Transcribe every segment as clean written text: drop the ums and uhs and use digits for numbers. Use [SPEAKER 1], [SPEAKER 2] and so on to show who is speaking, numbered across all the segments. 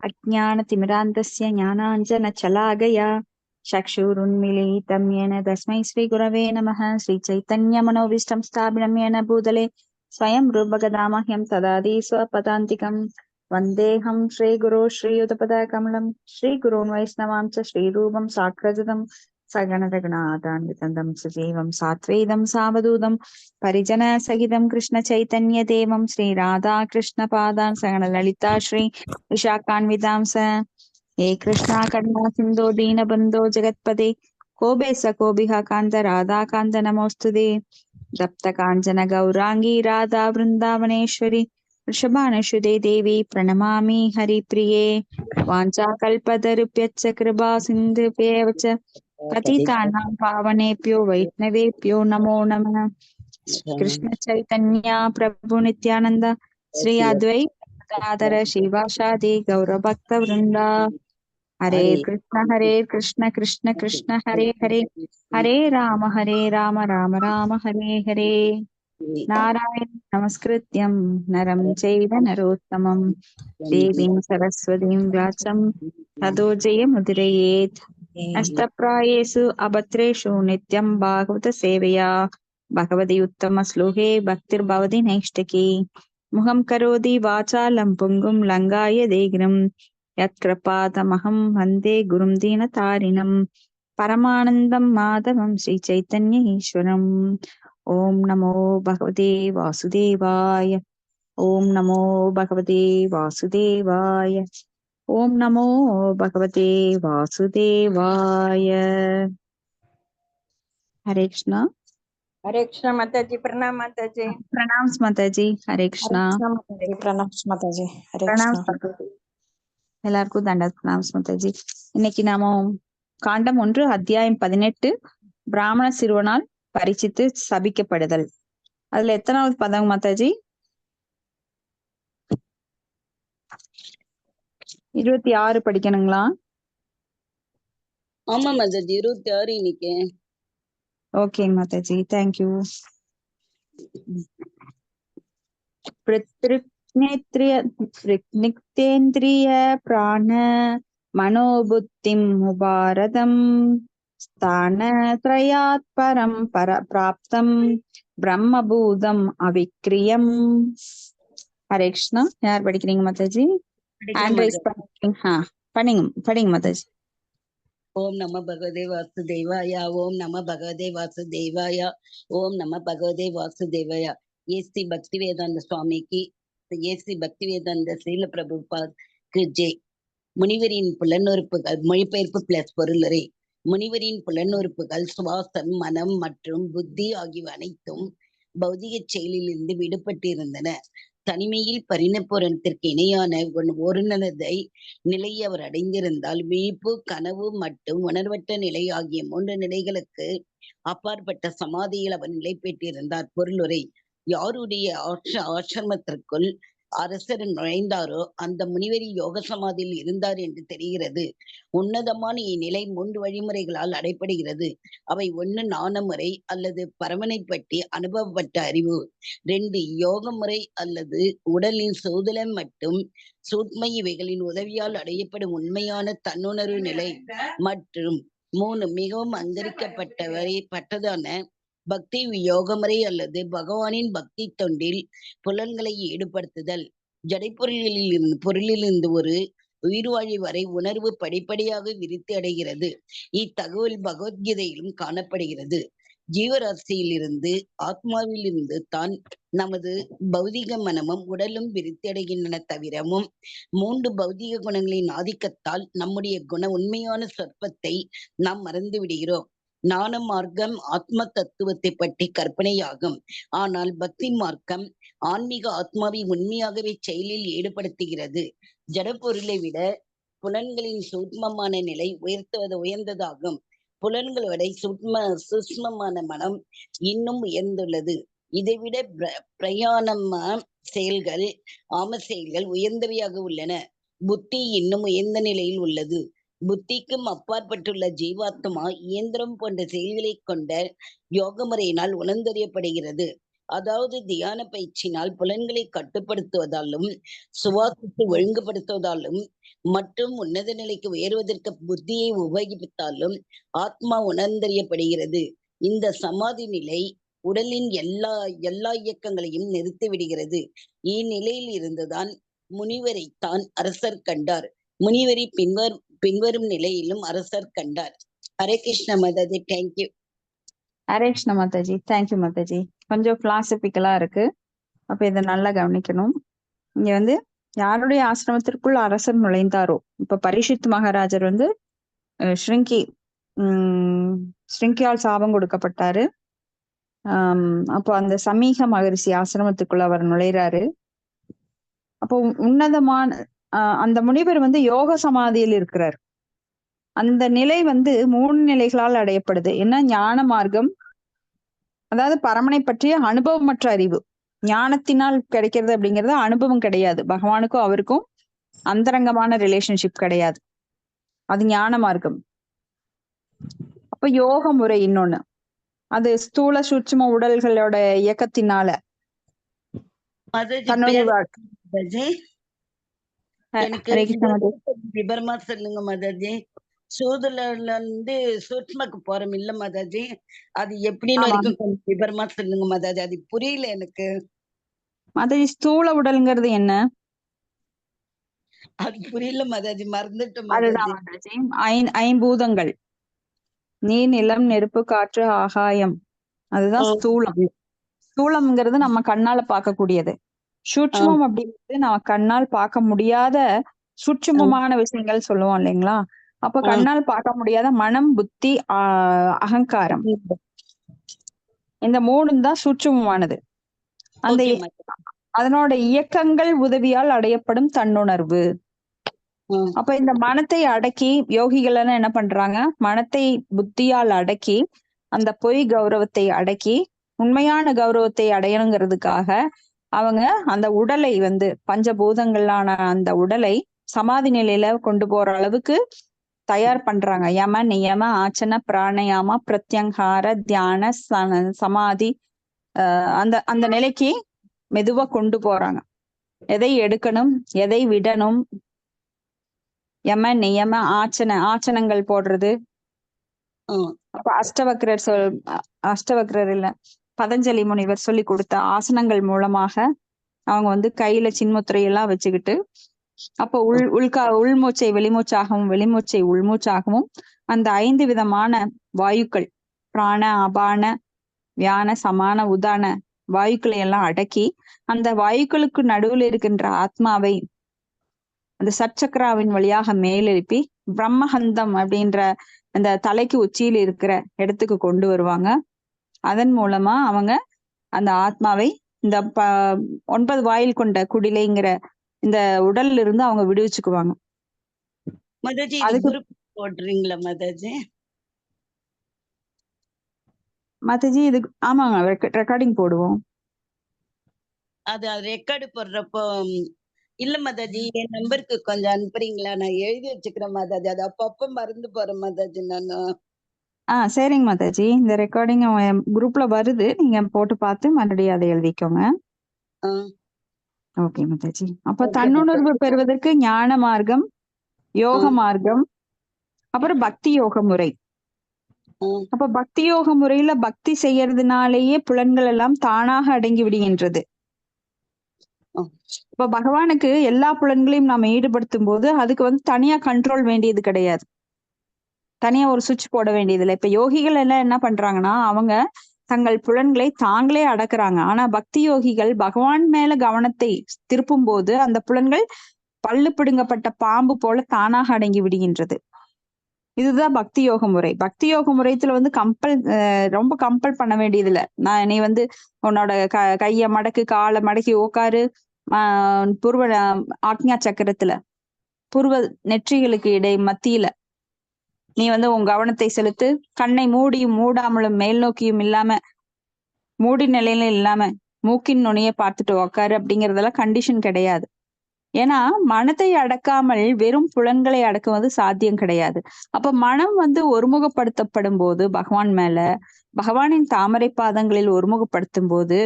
[SPEAKER 1] अज्ञानतिमिरान्धस्य ज्ञानाञ्जनशलाकया चक्षुरुन्मीलितं येन तस्मै श्रीगुरवे नमः। श्रीचैतन्यमनोभीष्टं स्थापितं येन भूतले स्वयं रूपगदामह्यं तदादि स्वपदान्तिकं वन्देऽहं श्रीगुरो श्रीयुतपदकमलं श्रीगुरून् वैष्णवां च श्रीरूपं साग्रजतं सगणरघुनाथान्वितं सजीवं सात्वेदं सावधूतं परिजनसहितं कृष्णचैतन्यदेवं श्रीराधाकृष्णपादान् सगणललिता श्री विशाखान्वितांस हे कृष्णा करुणा सिन्धो दीनबन्धो जगत्पते कोपेश कोभिः कान्त राधाकान्त नमोऽस्तुते दप्तकाञ्चन गौराङ्गी राधा वृन्दावनेश्वरी वृषभानुसुते देवी प्रणमामि हरिप्रिये वाञ्छाकल्पतरुभ्यश्च कृपा सिन्धुभ्येव च पतितानां पावनेभ्यो वैष्णवेभ्यो नमो नमः। कृष्ण चैतन्य प्रभु नित्यानंद श्री अद्वैत गदाधर शिवासादि गौरभक्त वृंदा हरे कृष्ण कृष्ण कृष्ण हरे हरे हरे राम राम राम हरे हरे। नारायण नमस्कृत्यं नरं चैव नरोत्तमं देवीं सरस्वतीं व्यासं ततो जयमुदीरयेत्। अष्टप्रायेषु अभद्रेषु नित्यं भागवत सेवया भगवति उत्तमश्लोके भक्तिर्भवति नैष्टिकी। मुखं करोति वाचालं पुङ्गुं लङ्घाय देगिनं यत्कृपातमहं वन्दे गुरुं दीनतारिणं परमानन्दं माधवं श्रीचैतन्य ईश्वरम्। ओम नमो भगवते वासुदेवाय। ओम नमो भगवते वासुदेवाय। ओम नमो भगवते वासुदेवाय। हरे कृष्णा।
[SPEAKER 2] हरे कृष्णा माताजी, प्रणाम माताजी।
[SPEAKER 1] प्रणाम माताजी। हरे
[SPEAKER 3] हरे
[SPEAKER 1] कृष्णा।
[SPEAKER 3] कृष्णा माताजी, प्रणाम माताजी। हरे
[SPEAKER 1] प्रणाम
[SPEAKER 3] कृष्णा।
[SPEAKER 1] माताजी। எல்லாருக்கும் தண்டத் பிரணாம் மாதாஜி. இன்னைக்கு நாம காண்டம் 1 அத்தியாயம் 18 பிராமண சிறுவனால் பரிச்சித்து சபிக்கப்படுதல். அதுல எத்தனாவது பதம் மாதாஜி? 26 படிக்கணுங்களா?
[SPEAKER 2] ஆமா மாதாஜி, 26 இன்னைக்கு.
[SPEAKER 1] Okay Mataji, thank you. நிக்தேந்திரிய பிராண மனோபுத்திம் உபாரதம் ஸ்தான த்ரயாத் பரம் பிராப்தம் பிரம்மபூதம் அவிக்ரியம். ஹரே கிருஷ்ணா. யார் படிக்கிறீங்க மாதாஜி? படிங்க மாதாஜி.
[SPEAKER 2] ஓம் நம பகவதே வாசுதேவாய. ஓம் நம பகவதே வாசுதேவாய. ஓம் நம பகவதே வாசுதேவாய. ஏசி பக்தி வேதாந்த சுவாமிக்கு, ஏசி பக்தி வேதாந்த ஸ்ரீல பிரபுபாத்க்கு ஜெய். முனிவரின் புலனுறுப்புகள் மொழிபெயர்ப்பு பிளஸ் பொருளுரை. முனிவரின் புலனுறுப்புகள் சுவாசம், மனம் மற்றும் புத்தி ஆகியவை அனைத்தும் பௌதிக செயலிலிருந்து விடுபட்டிருந்தன. தனிமையில் பரிணப்புறத்திற்கு இணையான ஒருநனதை நிலையை அவர் அடைந்திருந்தால் விழிப்பு, கனவு மற்றும் உணர்வற்ற நிலை ஆகிய 3 நிலைகளுக்கு அப்பாற்பட்ட சமாதியில் அவர் நிலை பெற்றிருந்தார். பொருளுரை. யாருடைய ஆசிரமத்திற்குள் அரசர் நுழைந்தாரோ அந்த முனிவரி யோக சமாதியில் இருந்தார் என்று தெரிகிறது. உன்னதமான இந்நிலை 3 வழிமுறைகளால் அடைப்படுகிறது. அவை 1 ஞான முறை அல்லது பரமனை பற்றி அனுபவப்பட்ட அறிவு. 2 யோக முறை அல்லது உடலின் சோதலம் மற்றும் சூட்மை இவைகளின் உதவியால் அடையப்படும் உண்மையான தன்னுணர்வு நிலை. மற்றும் 3 மிகவும் பட்டதான பக்தி யோகமுறை அல்லது பகவானின் பக்தி தொண்டில் புலன்களை ஈடுபடுத்துதல். பொருளிலிருந்து ஒரு உயிர்வாழி வரை உணர்வு படிப்படியாக விருத்தி அடைகிறது. இத்தகவல் பகவத்கீதையிலும் காணப்படுகிறது. ஜீவராசியிலிருந்து ஆத்மாவிலிருந்து தான் நமது பௌதிக மனமும் உடலும் விருத்தி அடைகின்றன. தவிரவும் 3 பௌதிக குணங்களின் ஆதிக்கத்தால் நம்முடைய உண்மையான சொற்பத்தை நாம் மறந்து விடுகிறோம். ஞான மார்க்கம் ஆத்ம தத்துவத்தை பற்றி கற்பனையாகும். ஆனால் பக்தி மார்க்கம் ஆன்மீக ஆத்மாவை உண்மையாகவே செயலில் ஈடுபடுத்துகிறது. ஜடப்பொருளை விட புலன்களின் சூட்சமமான நிலை உயர்ந்ததாகும். புலன்களோட சூட்சமமான மனம் இன்னும் உயர்ந்துள்ளது. இதைவிட பிரயாணமா செயல்கள், ஆம செயல்கள் உயர்ந்தவையாக உள்ளன. புத்தி இன்னும் உயர்ந்த நிலையில் உள்ளது. புத்திக்கும் அப்பாற்பட்டுள்ள ஜீவாத்மா இயந்திரம் போன்ற செயல்களை கொண்ட யோக முறையினால் உணர்ந்தறியப்படுகிறது. அதாவது தியான பயிற்சியினால் புலன்களை கட்டுப்படுத்துவதாலும் சுவாசத்தை ஒழுங்குபடுத்துவதாலும் மற்றும் உன்னத நிலைக்கு உயர்வதற்கு புத்தியை உபயோகித்தாலும் ஆத்மா உணர்ந்தறியப்படுகிறது. இந்த சமாதி நிலை உடலின் எல்லா இயக்கங்களையும் நிறுத்தி விடுகிறது. இந்நிலையில் இருந்துதான் முனிவரைத்தான் அரசர் கண்டார். முனிவரை பின்வரும் நிலையிலும் அரசர் கண்டார். ஹரே கிருஷ்ண மாதாஜி. தேங்க்யூ.
[SPEAKER 1] ஹரே கிருஷ்ண மாதாஜி. தேங்க்யூ மாதாஜி. கொஞ்சம் பிலாசபிக்கலா இருக்கு, அப்ப இதை நல்லா கவனிக்கணும். இங்க வந்து யாருடைய ஆசிரமத்திற்குள் அரசர் நுழைந்தாரோ, இப்ப பரீட்சித் மகாராஜர் வந்து ஸ்ருங்கியால் சாபம் கொடுக்கப்பட்டாரு. அப்போ அந்த சமீக மகரிஷி ஆசிரமத்துக்குள்ள அவர் நுழைறாரு. அப்போ உன்னதமான அந்த முனிவர் வந்து யோக சமாதியில் இருக்கிறார். அந்த நிலை வந்து 3 நிலைகளால் அடையப்படுது. என்ன? ஞான மார்க்கம், அதாவது பரமனை பற்றிய அனுபவமற்ற அறிவு. ஞானத்தினால் கிடைக்கிறது அப்படிங்கிறது அனுபவம் கிடையாது. பகவானுக்கும் அவருக்கும் அந்தரங்கமான ரிலேஷன்ஷிப் கிடையாது. அது ஞான மார்க்கம். அப்ப யோக முறை இன்னொன்னு, அது ஸ்தூல சூட்சும உடல்களோட இயக்கத்தினால
[SPEAKER 2] விபரமா சொல்லுங்க மாதாஜி. சூதுல இருந்து சூட்சுமக்கு போறோம் இல்ல மாதாஜி, அது எப்படின்னு வரைக்கும் கொஞ்சம் விபரமா சொல்லுங்க மாதாஜி. அது புரியல எனக்கு
[SPEAKER 1] மாதாஜி. ஸ்தூல உடல்ங்கிறது என்ன?
[SPEAKER 2] அது புரியல மாதாஜி, மறந்துட்டோம்
[SPEAKER 1] மாதாஜி. ஐம்பூதங்கள், நீர், நிலம், நெருப்பு, காற்று, ஆகாயம், அதுதான் ஸ்தூலம். ஸ்தூலம்ங்கிறது நம்ம கண்ணால பார்க்கக்கூடியது. சூட்சுமம் அப்படிங்கிறது நம்ம கண்ணால் பார்க்க முடியாத சூட்சுமமான விஷயங்கள் சொல்லுவோம் இல்லைங்களா? அப்ப கண்ணால் பார்க்க முடியாத மனம், புத்தி, அகங்காரம், இந்த 3 தான் சூட்சுமமானது. அந்த அதனோட இயக்கங்கள் உதவியால் அடையப்படும் தன்னுணர்வு. அப்ப இந்த மனத்தை அடக்கி யோகிகள் என்ன பண்றாங்க? மனத்தை புத்தியால் அடக்கி அந்த பொய் கௌரவத்தை அடக்கி உண்மையான கௌரவத்தை அடையணுங்கிறதுக்காக அவங்க அந்த உடலை வந்து பஞ்சபூதங்களான அந்த உடலை சமாதி நிலையில கொண்டு போற அளவுக்கு தயார் பண்றாங்க. யம, நியம, ஆச்சன, பிராணயாம, பிரத்யங்கார, தியான, சமாதி, அந்த நிலைக்கு மெதுவா கொண்டு போறாங்க. எதை எடுக்கணும், எதை விடணும், யம, நியம, ஆச்சனங்கள் போடுறது. அப்ப அஷ்டவக்ரர் இல்ல, பதஞ்சலி முனிவர் சொல்லி கொடுத்த ஆசனங்கள் மூலமாக அவங்க வந்து கையில சின்முத்திரையெல்லாம் வச்சுக்கிட்டு, அப்போ உள்மூச்சை வெளிமூச்சாகவும் வெளிமூச்சை உள்மூச்சாகவும் அந்த 5 விதமான வாயுக்கள், பிராண, அபான, வியான, சமான, உதான வாயுக்களை எல்லாம் அடக்கி அந்த வாயுக்களுக்கு நடுவில் இருக்கின்ற ஆத்மாவை அந்த சச்சக்கராவின் வழியாக மேலெழுப்பி பிரம்மஹந்தம் அப்படின்ற அந்த தலைக்கு உச்சியில் இருக்கிற இடத்துக்கு கொண்டு வருவாங்க. அதன் மூலமா அவங்க அந்த ஆத்மாவை இந்த 9 வாயில் கொண்ட குடிலைங்கிற இந்த உடல்ல இருந்து அவங்க விடுவிச்சுக்குவாங்க.
[SPEAKER 2] போடுறீங்களா மாதாஜி?
[SPEAKER 1] மாதாஜி இது ஆமாங்க, ரெக்கார்டிங் போடுவோம்.
[SPEAKER 2] அது ரெக்கார்டு போடுறப்போ இல்ல மாதாஜி, என் நம்பருக்கு கொஞ்சம் அனுப்புறீங்களா? நான் எழுதி வச்சுக்கிறேன் மாதாஜி, அது அப்பப்ப மறந்து போறேன் மாதாஜி நானு.
[SPEAKER 1] சரிங்க மாதாஜி, இந்த ரெக்கார்டிங் குரூப்ல வருது, நீங்க போட்டு பார்த்து மறுபடியும் அதை எழுதிக்கோங்க. ஓகே மாதாஜி. அப்ப தன்னுணர்வு பெறுவதற்கு ஞான மார்க்கம், யோக மார்க்கம், அப்புறம் பக்தி யோக முறை. அப்ப பக்தி யோக முறையில பக்தி செய்யறதுனாலேயே புலன்கள் எல்லாம் தானாக அடங்கி விடுகின்றது. இப்ப பகவானுக்கு எல்லா புலன்களையும் நாம ஈடுபடுத்தும் போது அதுக்கு வந்து தனியா கண்ட்ரோல் வேண்டியது கிடையாது, தனியா ஒரு சுவிட்ச் போட வேண்டியது இல்லை. இப்ப யோகிகள் எல்லாம் என்ன பண்றாங்கன்னா, அவங்க தங்கள் புலன்களை தாங்களே அடக்குறாங்க. ஆனா பக்தி யோகிகள் பகவான் மேல கவனத்தை திருப்பும் போது அந்த புலன்கள் பல்லு பிடுங்கப்பட்ட பாம்பு போல தானாக அடங்கி விடுகின்றது. இதுதான் பக்தி யோக முறை. பக்தி யோக முறையத்துல வந்து ரொம்ப கம்பல் பண்ண வேண்டியது இல்லை. நீ வந்து உன்னோட கைய மடக்கு, காலை மடக்கி உட்காரு, புருவ ஆக்ஞா சக்கரத்துல புருவ நெற்றிகளுக்கு மத்தியில நீ வந்து உன் கவனத்தை செலுத்து. கண்ணை மூடியும் மூடாமலும் மேல் நோக்கியும் இல்லாம மூடி நிலையில இல்லாம மூக்கின் நுனிய பார்த்துட்டு உக்காரு அப்படிங்கறதெல்லாம் கண்டிஷன் கிடையாது. ஏன்னா மனத்தை அடக்காமல் வெறும் புலன்களை அடக்குவது சாத்தியம் கிடையாது. அப்ப மனம் வந்து ஒருமுகப்படுத்தப்படும் போது பகவான் மேல, பகவானின் தாமரை பாதங்களில் ஒருமுகப்படுத்தும் போது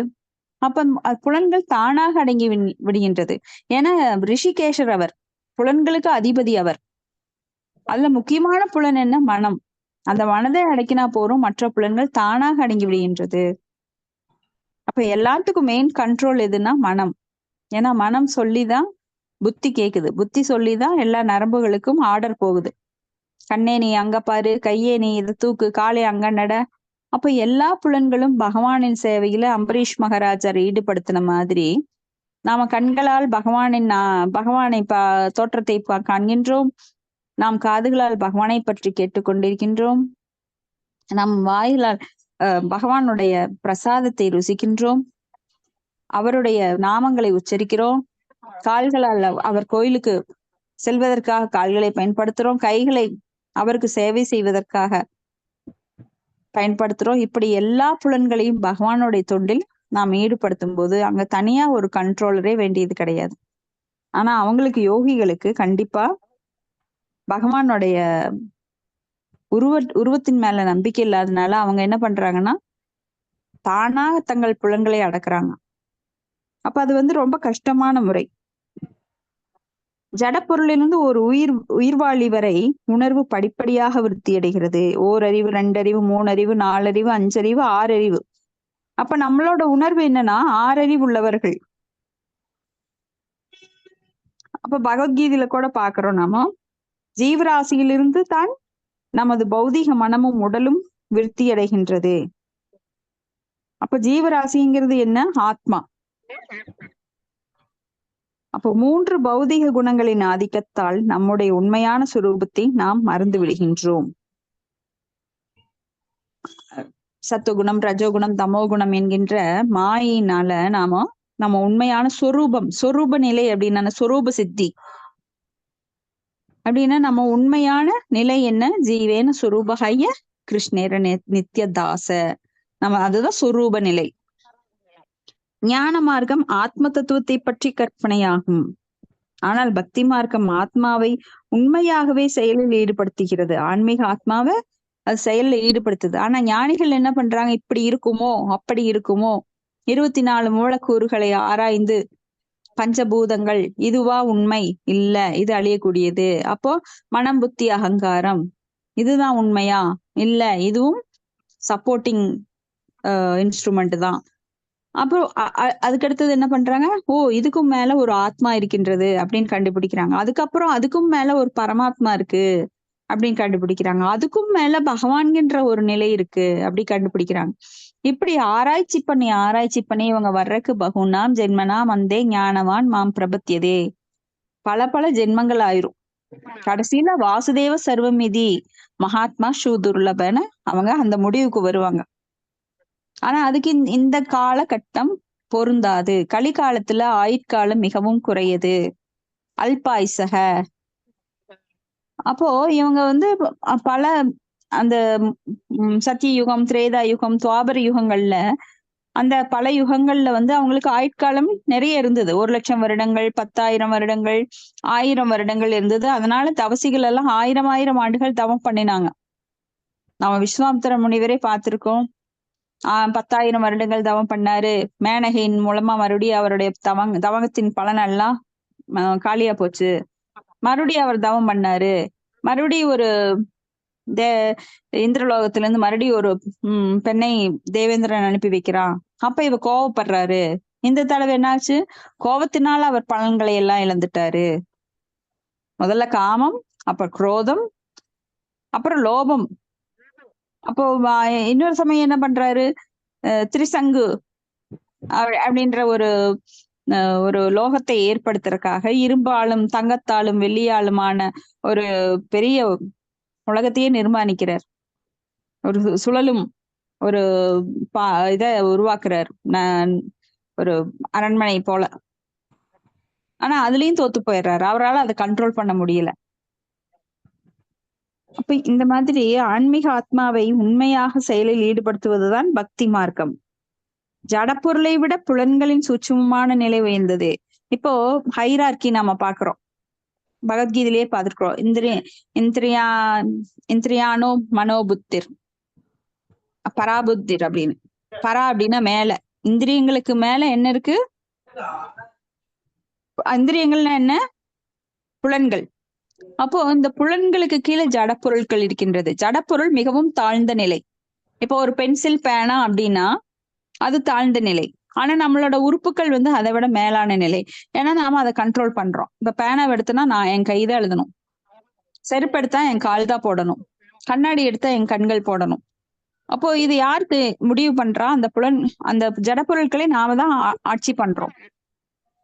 [SPEAKER 1] அப்ப புலன்கள் தானாக அடங்கி விடுகின்றது. ஏன்னா ரிஷிகேஷர் அவர், புலன்களுக்கு அதிபதி அவர். அதுல முக்கியமான புலன் என்ன? மனம். அந்த மனதை அடக்கினா போறோம், மற்ற புலன்கள் தானாக அடங்கி விடுகின்றது. அப்ப எல்லாத்துக்கும் மெயின் கண்ட்ரோல் எதுன்னா மனம். ஏன்னா மனம் சொல்லிதான் புத்தி கேக்குது, புத்தி சொல்லிதான் எல்லா நரம்புகளுக்கும் ஆர்டர் போகுது. கண்ணே நீ அங்க பாரு, கையே நீ இதை தூக்கு, காலை அங்க நட. அப்ப எல்லா புலன்களும் பகவானின் சேவையில அம்பரீஷ் மகாராஜர் ஈடுபடுத்தின மாதிரி நாம கண்களால் பகவானை தோற்றத்தை காண்கின்றோம், நாம் காதுகளால் பகவானை பற்றி கேட்டுக்கொண்டிருக்கின்றோம், நம் வாயிலால் பகவானுடைய பிரசாதத்தை ருசிக்கின்றோம், அவருடைய நாமங்களை உச்சரிக்கிறோம், கால்களால் அவர் கோயிலுக்கு செல்வதற்காக கால்களை பயன்படுத்துறோம், கைகளை அவருக்கு சேவை செய்வதற்காக பயன்படுத்துறோம். இப்படி எல்லா புலன்களையும் பகவானுடைய தொண்டில் நாம் ஈடுபடுத்தும் போது அங்க தனியா ஒரு கண்ட்ரோலரே வேண்டியது கிடையாது. ஆனா அவங்களுக்கு, யோகிகளுக்கு கண்டிப்பா பகவானுடைய உருவத்தின் மேல நம்பிக்கை இல்லாதனால அவங்க என்ன பண்றாங்கன்னா தானாக தங்கள் புலன்களை அடக்குறாங்க. அப்ப அது ரொம்ப கஷ்டமான முறை. ஜடப்பொருளிலிருந்து ஒரு உயிர்வாழி வரை உணர்வு படிப்படியாக விருத்தி அடைகிறது. ஓரறிவு, 2 அறிவு, 3 அறிவு, 4 அறிவு, 5 அறிவு, 6 அறிவு. அப்ப நம்மளோட உணர்வு என்னன்னா 6 அறிவு உள்ளவர்கள். அப்ப பகவத்கீதையில கூட பாக்குறோம், நாம ஜீவராசியிலிருந்து தான் நமது பௌதிக மனமும் உடலும் விருத்தி அடைகின்றது. அப்ப ஜீவராசிங்கிறது என்ன? ஆத்மா. அப்போ 3 பௌதிக குணங்களின் ஆதிக்கத்தால் நம்முடைய உண்மையான சுரூபத்தை நாம் மறந்து விடுகின்றோம். சத்துவகுணம், ரஜோகுணம், தமோகுணம் என்கின்ற மாயினால நம்ம உண்மையான சொரூப நிலை அப்படின்னா சொரூப சித்தி அப்படின்னா நம்ம உண்மையான நிலை என்ன? ஜீவேன சுரூபஹய கிருஷ்ணேர நித்ய தாச. நம்ம அதுதான் சொரூப நிலை. ஞான மார்க்கம் ஆத்ம தத்துவத்தை பற்றி கற்பனையாகும். ஆனால் பக்தி மார்க்கம் ஆத்மாவை உண்மையாகவே செயலில் ஈடுபடுத்துகிறது. ஆன்மீக ஆத்மாவை அது செயலில் ஈடுபடுத்துது. ஆனா ஞானிகள் என்ன பண்றாங்க? இப்படி இருக்குமோ, அப்படி இருக்குமோ, 24 மூலக்கூறுகளை ஆராய்ந்து பஞ்சபூதங்கள் இதுவா உண்மை? இல்ல, இது அழியக்கூடியது. அப்போ மனம், புத்தி, அகங்காரம் இதுதான் உண்மையா? இல்ல, இதுவும் சப்போர்ட்டிங் இன்ஸ்ட்ருமெண்ட் தான். அப்புறம் அதுக்கடுத்தது என்ன பண்றாங்க? ஓ, இதுக்கும் மேல ஒரு ஆத்மா இருக்கின்றது அப்படின்னு கண்டுபிடிக்கிறாங்க. அதுக்கப்புறம் அதுக்கும் மேல ஒரு பரமாத்மா இருக்கு அப்படின்னு கண்டுபிடிக்கிறாங்க. அதுக்கும் மேல பகவான்கின்ற ஒரு நிலை இருக்கு அப்படி கண்டுபிடிக்கிறாங்க. இப்படி ஆராய்ச்சி பண்ணி இவங்க வர்றக்கு பகுனாம் ஜென்மனாம் வந்தே ஞானவான் மாம் பிரபத்தியதே, பல ஜென்மங்கள் ஆயிரும். கடைசியில வாசுதேவ சர்வமிதி மகாத்மா ஸ்ரூதுர்லபன அவங்க அந்த முடிவுக்கு வருவாங்க. ஆனா அதுக்கு இந்த காலகட்டம் பொருந்தாது. கலிகாலத்துல ஆயுட்காலம் மிகவும் குறையது, அல்பாயுசக. அப்போ இவங்க பல அந்த சத்திய யுகம், திரேதா யுகம், துவாபர யுகங்கள்ல அந்த பல யுகங்கள்ல அவங்களுக்கு ஆயுட்காலம் நிறைய இருந்தது. 1,00,000 வருடங்கள், 10,000 வருடங்கள், 1000 வருடங்கள் இருந்தது. அதனால தவசிகள் எல்லாம் 1000 ஆண்டுகள் தவம் பண்ணினாங்க. நம்ம விஸ்வாமித்திர முனிவரே பார்த்திருக்கோம். 10,000 வருடங்கள் தவம் பண்ணாரு. மேனகையின் மூலமா மறுபடியும் அவருடைய தவகத்தின் பலனெல்லாம் காலியா போச்சு. மறுபடியும் அவர் தவம் பண்ணாரு. மறுபடியும் ஒரு இந்திரலோகத்துல இருந்து மறுபடியும் ஒரு பெண்ணை தேவேந்திரன் அனுப்பி வைக்கிறான். அப்ப இவ கோவப்படுறாரு. இந்த தடவை என்னாச்சு? கோபத்தினால அவர் பலன்களை எல்லாம் இழந்துட்டாரு. முதல்ல காமம், அப்புறம் குரோதம், அப்புறம் லோபம். அப்போ இன்னொரு சமயம் என்ன பண்றாரு? திரிசங்கு அப்படின்ற ஒரு லோகத்தை ஏற்படுத்துறதுக்காக இரும்பாலும் தங்கத்தாலும் வெள்ளியாலுமான ஒரு பெரிய உலகத்தையே நிர்மாணிக்கிறார். ஒரு சுழலும் ஒரு இத உருவாக்குறார், ஒரு அரண்மனை போல. ஆனா அதுலயும் தோத்து போயிடுறாரு. அவரால் அதை கண்ட்ரோல் பண்ண முடியல. அப்ப இந்த மாதிரி ஆன்மீக ஆத்மாவை உண்மையாக செயலில் ஈடுபடுத்துவதுதான் பக்தி மார்க்கம். ஜடப்பொருளை விட புலன்களின் சூட்சுமமான நிலை உயர்ந்தது. இப்போ ஹைரார்கி நாம பாக்குறோம், பகவத்கீதையிலேயே பார்த்திருக்கிறோம். இந்திரியானோ மனோபுத்திர், பராபுத்திர் அப்படின்னு. பரா அப்படின்னா மேல, இந்திரியங்களுக்கு மேல என்ன இருக்கு? இந்திரியங்கள்னா என்ன? புலன்கள். அப்போ இந்த புலன்களுக்கு கீழே ஜடப்பொருட்கள் இருக்கின்றது. ஜடப்பொருள் மிகவும் தாழ்ந்த நிலை. இப்போ ஒரு பென்சில், பேனா அப்படின்னா அது தாழ்ந்த நிலை. ஆனா நம்மளோட உறுப்புகள் வந்து அதை விட மேலான நிலை. ஏன்னா நாம அதை கண்ட்ரோல் பண்றோம். இப்ப பேனாவை எடுத்தனா நான் என் கை தான் எழுதணும். செருப்பு எடுத்தா என் கால் தான் போடணும். கண்ணாடி எடுத்தா என் கண்கள் போடணும். அப்போ இது யாருக்கு முடிவு பண்றா? அந்த ஜடப்பொருட்களை நாம தான் ஆட்சி பண்றோம்.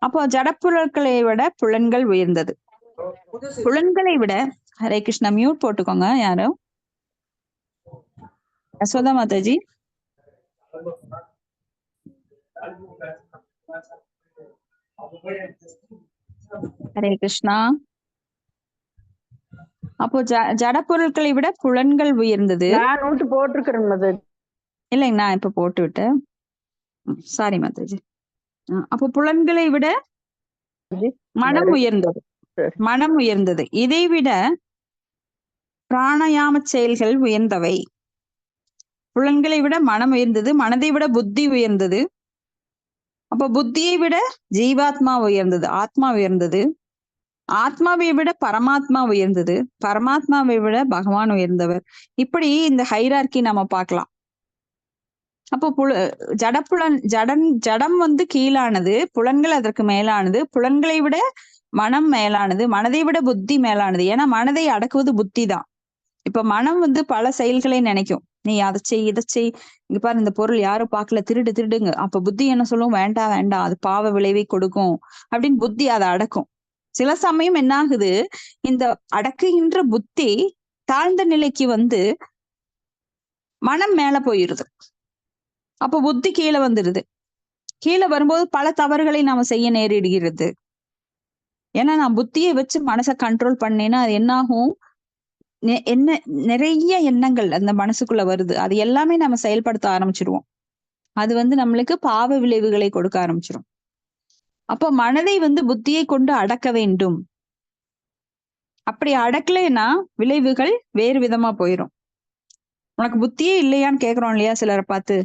[SPEAKER 1] அப்போ ஜடப்பொருட்களை விட புலன்கள் உயர்ந்தது. புலன்களை விட ஹரே கிருஷ்ணா, மியூட் போட்டுக்கோங்க யாரும். யசோதா மாதாஜி. ஹரே கிருஷ்ணா. அப்போ ஜடப்பொருட்களை விட புலன்கள் உயர்ந்தது.
[SPEAKER 3] நான் நோட்டு போட்டிருக்கிறேன் மாதாஜி.
[SPEAKER 1] இல்லைங்க, நான் இப்ப போட்டு விட்டேன். சாரி மாதாஜி. அப்போ புலன்களை விட மனம் உயர்ந்தது. மனம் உயர்ந்தது. இதை விட பிராணாயாம செயல்கள் உயர்ந்தவை. புலன்களை விட மனம் உயர்ந்தது, மனதை விட புத்தி உயர்ந்தது. அப்ப புத்தியை விட ஜீவாத்மா உயர்ந்தது, ஆத்மா உயர்ந்தது. ஆத்மாவை விட பரமாத்மா உயர்ந்தது, பரமாத்மாவை விட பகவான் உயர்ந்தவர். இப்படி இந்த ஹைரார்கி நம்ம பார்க்கலாம். அப்போ ஜடம் வந்து கீழானது, புலன்கள் அதற்கு மேலானது, புலன்களை விட மனம் மேலானது, மனதை விட புத்தி மேலானது. ஏன்னா மனதை அடக்குவது புத்தி தான். இப்ப மனம் வந்து பல செயல்களை நினைக்கும். நீ அதை செய், இதை செய், இங்க பாரு இந்த பொருள் யாரும் பார்க்கல, திருடுங்க. அப்ப புத்தி என்ன சொல்லும்? வேண்டாம் வேண்டாம், அது பாவ விளைவை கொடுக்கும் அப்படின்னு புத்தி அதை அடக்கும். சில சமயம் என்ன ஆகுது, இந்த அடக்குகின்ற புத்தி தாழ்ந்த நிலைக்கு வந்து மனம் மேல போயிருது. அப்ப புத்தி கீழே வந்துடுது. கீழே வரும்போது பல தவறுகளை நாம செய்ய நேரிடுகிறது. ஏன்னா நான் புத்தியை வச்சு மனசை கண்ட்ரோல் பண்ணேன்னா அது என்ன ஆகும்? என்ன நிறைய எண்ணங்கள் அந்த மனசுக்குள்ள வருது. அது எல்லாமே நம்ம செயல்படுத்த ஆரம்பிச்சிருவோம். அது வந்து நம்மளுக்கு பாவ விளைவுகளை கொடுக்க ஆரம்பிச்சிடும். அப்போ மனதை வந்து புத்தியை கொண்டு அடக்க வேண்டும். அப்படி அடக்கலைன்னா விளைவுகள் வேறு விதமா போயிடும். உனக்கு புத்தியே இல்லையான்னு கேக்குறோம் இல்லையா சிலரை பார்த்து,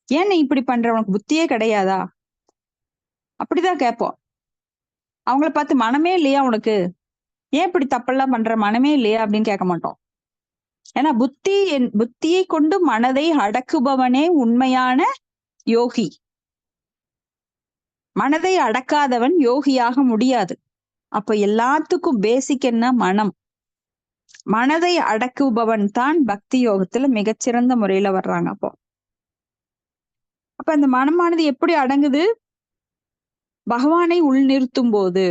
[SPEAKER 1] ஏன் நீ இப்படி பண்ற, உனக்கு புத்தியே கிடையாதா? அப்படிதான் கேட்போம். அவங்கள பார்த்து மனமே இல்லையா உனக்கு, ஏன் இப்படி தப்பெல்லாம் பண்ற, மனமே இல்லையா அப்படின்னு கேட்க மாட்டோம். ஏன்னா புத்தியை கொண்டு மனதை அடக்குபவனே உண்மையான யோகி. மனதை அடக்காதவன் யோகியாக முடியாது. அப்ப எல்லாத்துக்கும் பேசிக் என்ன? மனம். மனதை அடக்குபவன் தான் பக்தி யோகத்துல மிகச்சிறந்த முறையில வர்றாங்க. அப்ப அந்த மனமானது எப்படி அடங்குது? பகவானை உள்நிறுத்தும் போது,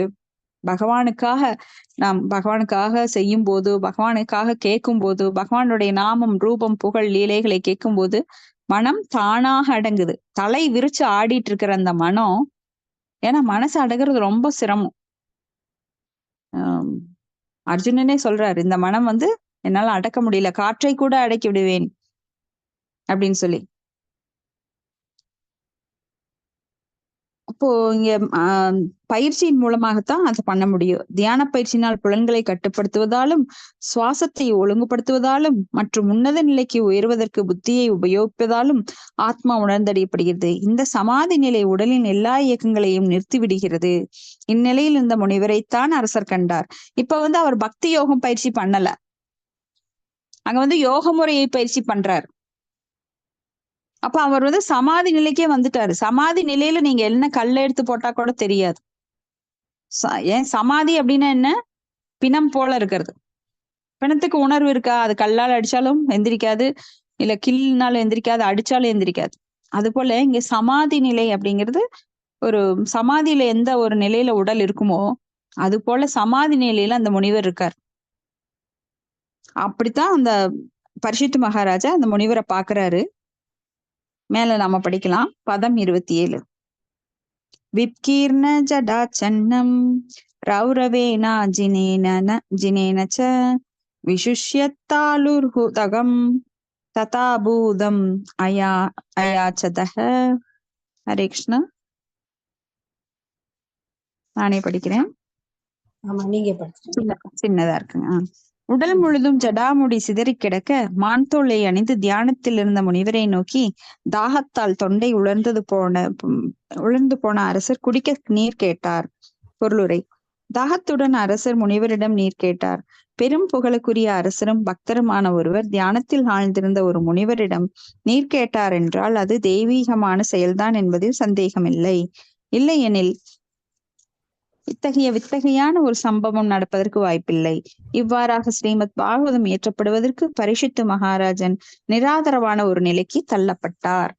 [SPEAKER 1] பகவானுக்காக செய்யும் போது, பகவானுக்காக கேட்கும் போது, பகவானுடைய நாமம், ரூபம், புகழ், லீலைகளை கேட்கும் போது மனம் தானாக அடங்குது. தலை விரிச்சு ஆடிட்டு இருக்கிற அந்த மனம், ஏன்னா மனசு அடங்குறது ரொம்ப சிரமம். அர்ஜுனனே சொல்றாரு, இந்த மனம் வந்து என்னால அடக்க முடியல, காற்றை கூட அடக்கி விடுவேன் அப்படின்னு சொல்லி. அப்போ இங்க பயிற்சியின் மூலமாகத்தான் அதை பண்ண முடியும். தியான பயிற்சியினால் புலன்களை கட்டுப்படுத்துவதாலும், சுவாசத்தை ஒழுங்குபடுத்துவதாலும் மற்றும் உன்னத நிலைக்கு உயர்வதற்கு புத்தியை உபயோகிப்பதாலும் ஆத்மா உணர்ந்தறியப்படுகிறது. இந்த சமாதி நிலை உடலின் எல்லா இயக்கங்களையும் நிறுத்திவிடுகிறது. இந்நிலையில் இந்த முனிவரைத்தான் அரசர் கண்டார். இப்ப வந்து அவர் பக்தி யோகம் பயிற்சி பண்ணல, அங்க வந்து யோக முறையை பயிற்சி பண்றார். அப்ப அவர் வந்து சமாதி நிலைக்கே வந்துட்டாரு. சமாதி நிலையில நீங்க என்ன கல்ல எடுத்து போட்டா கூட தெரியாது. ஏன் சமாதி அப்படின்னா என்ன? பிணம் போல இருக்கிறது. பிணத்துக்கு உணர்வு இருக்கா? அது கல்லால் அடிச்சாலும் எந்திரிக்காது, இல்ல கிள்னாலும் எந்திரிக்காது, அடிச்சாலும் எந்திரிக்காது. அது போல இங்க சமாதி நிலை அப்படிங்கிறது, ஒரு சமாதியில எந்த ஒரு நிலையில உடல் இருக்குமோ அது போல சமாதி நிலையில அந்த முனிவர் இருக்கார். அப்படித்தான் அந்த பரிசுத்த மகாராஜா அந்த முனிவரை பாக்குறாரு. மேல நாம படிக்கலாம். பதம் 27. விப்கீர்ண ஜடாச்சன்னம் ரௌரவேனா ஜினேன ச விசுஷ்யத்தாலுர்ஹுதகம் ததாபூதம் அயாச்சதஹ. ஹரே கிருஷ்ணா. நானே படிக்கிறேன்.
[SPEAKER 3] ஆமா, நீங்க படிச்சுங்க.
[SPEAKER 1] சின்னதா இருக்குங்க. உடல் முழுதும் ஜடாமுடி சிதறி கிடக்க மான்தோலை அணிந்து தியானத்தில் இருந்த முனிவரை நோக்கி தாகத்தால் தொண்டை உலர்ந்து போன அரசர் குடிக்க நீர் கேட்டார். பொருளுரை: தாகத்துடன் அரசர் முனிவரிடம் நீர் கேட்டார். பெரும் புகழுக்குரிய அரசரும் பக்தருமான ஒருவர் தியானத்தில் ஆழ்ந்திருந்த ஒரு முனிவரிடம் நீர் கேட்டார் என்றால் அது தெய்வீகமான செயல்தான் என்பதில் சந்தேகமில்லை. இல்லையெனில் இத்தகைய வித்தகையான ஒரு சம்பவம் நடப்பதற்கு வாய்ப்பில்லை. இவ்வாறாக ஸ்ரீமத் பாகவதம் இயற்றப்படுவதற்கு பரிசுத்த மகாராஜன் நிராதரவான ஒரு நிலைக்கு தள்ளப்பட்டார்.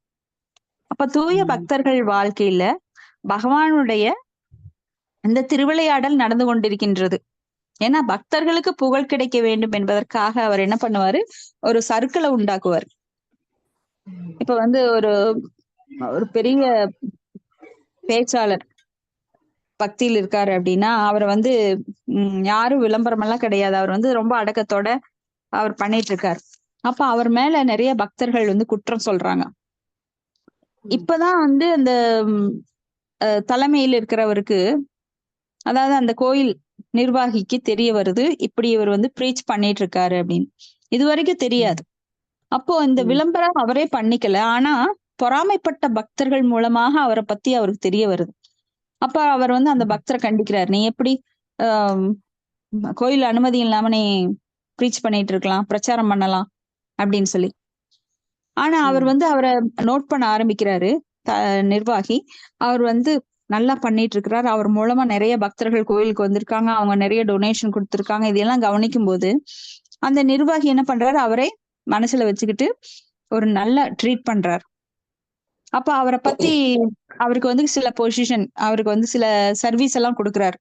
[SPEAKER 1] அப்ப தூய பக்தர்கள் வாழ்க்கையில பகவானுடைய இந்த திருவிளையாடல் நடந்து கொண்டிருக்கின்றது. ஏன்னா பக்தர்களுக்கு புகழ் கிடைக்க வேண்டும் என்பதற்காக அவர் என்ன பண்ணுவாரு, ஒரு சர்க்கிளை உண்டாக்குவார். இப்ப ஒரு பெரிய பேச்சாளர் பக்தியில் இருக்காரு அப்படின்னா அவரை யாரும் விளம்பரம் எல்லாம் கிடையாது. அவர் ரொம்ப அடக்கத்தோட அவர் பண்ணிட்டு இருக்காரு. அப்ப அவர் மேல நிறைய பக்தர்கள் குற்றம் சொல்றாங்க. இப்பதான் அந்த தலைமையில் இருக்கிறவருக்கு, அதாவது அந்த கோயில் நிர்வாகிக்கு தெரிய வருது, இப்படி இவர் ப்ரீச் பண்ணிட்டு இருக்காரு அப்படின்னு. இது வரைக்கும் தெரியாது. அப்போ இந்த விளம்பரம் அவரே பண்ணிக்கல, ஆனா பொறாமைப்பட்ட பக்தர்கள் மூலமாக அவரை பத்தி அவருக்கு தெரிய வருது. அப்ப அவர் அந்த பக்தரை கண்டிக்கிறார். நீ எப்படி கோயில் அனுமதி இல்லாம நீ ப்ரீச் பண்ணிட்டு இருக்கலாம், பிரச்சாரம் பண்ணலாம் அப்படின்னு சொல்லி. ஆனா அவர் அவரை நோட் பண்ண ஆரம்பிக்கிறாரு நிர்வாகி. அவர் நல்லா பண்ணிட்டு இருக்கிறார். அவர் மூலமா நிறைய பக்தர்கள் கோயிலுக்கு வந்திருக்காங்க, அவங்க நிறைய டொனேஷன் கொடுத்திருக்காங்க. இதெல்லாம் கவனிக்கும் போது அந்த நிர்வாகி என்ன பண்றாரு, அவரை மனசுல வச்சுக்கிட்டு ஒரு நல்ல ட்ரீட் பண்றார். அப்ப அவரை பத்தி அவருக்கு சில பொசிஷன், அவருக்கு சில சர்வீஸ் எல்லாம் கொடுக்குறாரு.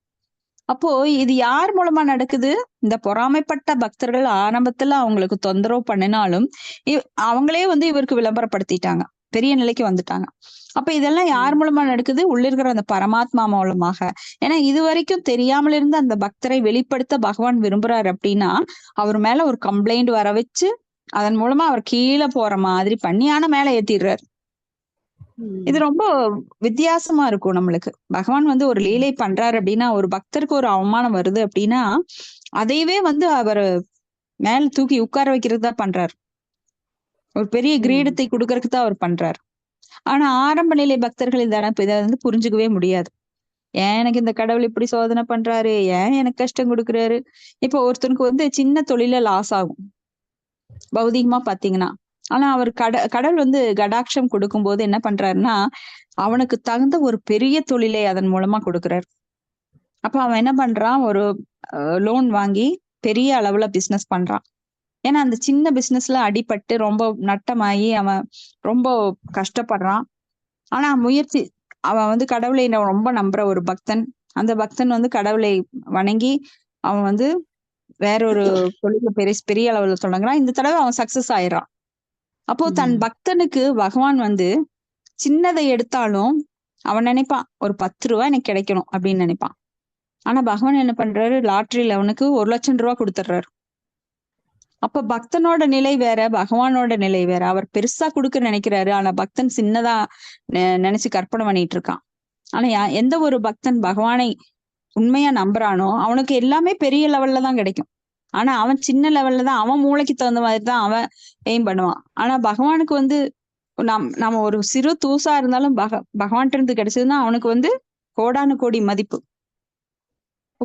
[SPEAKER 1] அப்போ இது யார் மூலமா நடக்குது? இந்த பொறாமைப்பட்ட பக்தர்கள் ஆரம்பத்துல அவங்களுக்கு தொந்தரவு பண்ணினாலும் அவங்களே இவருக்கு விளம்பரப்படுத்திட்டாங்க, பெரிய நிலைக்கு வந்துட்டாங்க. அப்ப இதெல்லாம் யார் மூலமா நடக்குது? உள்ளிருக்கிற அந்த பரமாத்மா மூலமாக. ஏன்னா இது வரைக்கும் தெரியாமல் இருந்த அந்த பக்தரை வெளிப்படுத்த பகவான் விரும்புறாரு அப்படின்னா அவர் மேல ஒரு கம்ப்ளைண்ட் வர வச்சு அதன் மூலமா அவர் கீழே போற மாதிரி பண்ணி ஆனா மேல ஏத்திடுறாரு. இது ரொம்ப வித்தியாசமா இருக்கும் நம்மளுக்கு. பகவான் ஒரு லீலை பண்றாரு அப்படின்னா, ஒரு பக்தருக்கு ஒரு அவமானம் வருது அப்படின்னா அதையவே அவர் மேல தூக்கி உட்கார வைக்கிறது தான் பண்றாரு. ஒரு பெரிய கிரீடத்தை கொடுக்கறதுக்கு தான் அவர் பண்றாரு. ஆனா ஆரம்ப நிலை பக்தர்கள் இதை புரிஞ்சுக்கவே முடியாது. ஏன் எனக்கு இந்த கடவுள் இப்படி சோதனை பண்றாரு, ஏன் எனக்கு கஷ்டம் கொடுக்குறாரு. இப்போ ஒருத்தனுக்கு சின்ன தொழில லாஸ் ஆகும் பௌதிகமா பாத்தீங்கன்னா, ஆனா அவர் கடவுள் கடாட்சம் கொடுக்கும் போது என்ன பண்றாருன்னா அவனுக்கு தகுந்த ஒரு பெரிய தொழிலை அதன் மூலமா கொடுக்குறாரு. அப்ப அவன் என்ன பண்றான், ஒரு லோன் வாங்கி பெரிய அளவுல பிசினஸ் பண்றான். ஏன்னா அந்த சின்ன பிசினஸ்ல அடிபட்டு ரொம்ப நட்டமாகி அவன் ரொம்ப கஷ்டப்படுறான். ஆனா முயற்சி, அவன் கடவுளை ரொம்ப நம்புற ஒரு பக்தன். அந்த பக்தன் கடவுளை வணங்கி அவன் வேறொரு தொழில பெரிய அளவுல தொடங்குறான். இந்த தடவை அவன் சக்சஸ் ஆயிடுறான். அப்போ தன் பக்தனுக்கு பகவான் சின்னதை எடுத்தாலும் அவன் நினைப்பான், ஒரு 10 ரூபாய் எனக்கு கிடைக்கணும் அப்படின்னு நினைப்பான். ஆனா பகவான் என்ன பண்றாரு, லாட்டரியில அவனுக்கு 1,00,000 ரூபாய் கொடுத்துடுறாரு. அப்ப பக்தனோட நிலை வேற, பகவானோட நிலை வேற. அவர் பெருசா கொடுக்க நினைக்கிறாரு, ஆனா பக்தன் சின்னதா நினைச்சு கற்பனை பண்ணிட்டு இருக்கான். ஆனா எந்த ஒரு பக்தன் பகவானை உண்மையா நம்புறானோ அவனுக்கு எல்லாமே பெரிய லெவல்ல தான் கிடைக்கும். ஆனா அவன் சின்ன லெவல்ல தான், அவன் மூளைக்கு தகுந்த மாதிரி தான் அவன் எய்ம் பண்ணுவான். ஆனா பகவானுக்கு நம்ம ஒரு சிறு தூசா இருந்தாலும் பகவான்கிட்ட இருந்து கிடைச்சதுன்னா அவனுக்கு கோடானு கோடி மதிப்பு,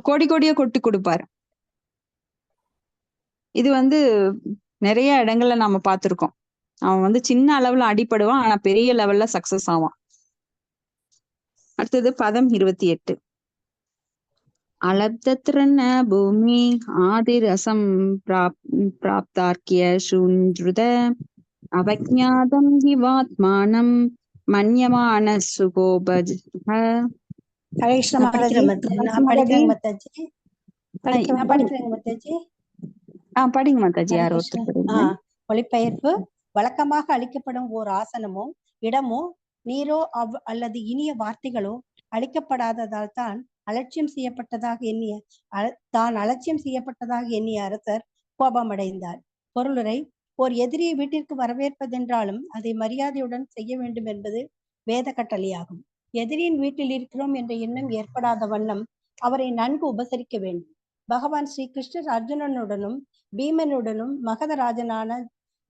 [SPEAKER 1] கோடி கோடியா கொட்டி கொடுப்பாரு. இது நிறைய இடங்கள்ல நாம பார்த்திருக்கோம். அவன் சின்ன அளவுல அடிபடுவான், ஆனா பெரிய லெவல்ல சக்சஸ் ஆவான். அடுத்தது பதம் 28. அலப்தத்ரன பூமி ஆதிரசம் பிராப்தார்க்கிய சூன்ருத அவஜ்ஞாதம் ஹிவாத்மானம் மன்யமான சுகோபஜ. படிங்க மாதாஜி. யார் ஒருத்தர்
[SPEAKER 4] மொழிபெயர்ப்பு. வழக்கமாக அளிக்கப்படும் ஓர் ஆசனமோ இடமோ நீரோ அல்லது இனிய வார்த்தைகளோ அளிக்கப்படாததால் தான் அலட்சியம் செய்யப்பட்டதாக எண்ணிய அரசர் கோபமடைந்தார். பொருளுரை: ஓர் எதிரியை வீட்டிற்கு வரவேற்பதென்றாலும் அதை மரியாதையுடன் செய்ய வேண்டும் என்பது வேத கட்டளையாகும். எதிரியின் வீட்டில் இருக்கிறோம் என்ற எண்ணம் ஏற்படாத வண்ணம் அவரை நன்கு உபசரிக்க வேண்டும். பகவான் ஸ்ரீ கிருஷ்ணர் அர்ஜுனனுடனும் பீமனுடனும் மகதராஜனான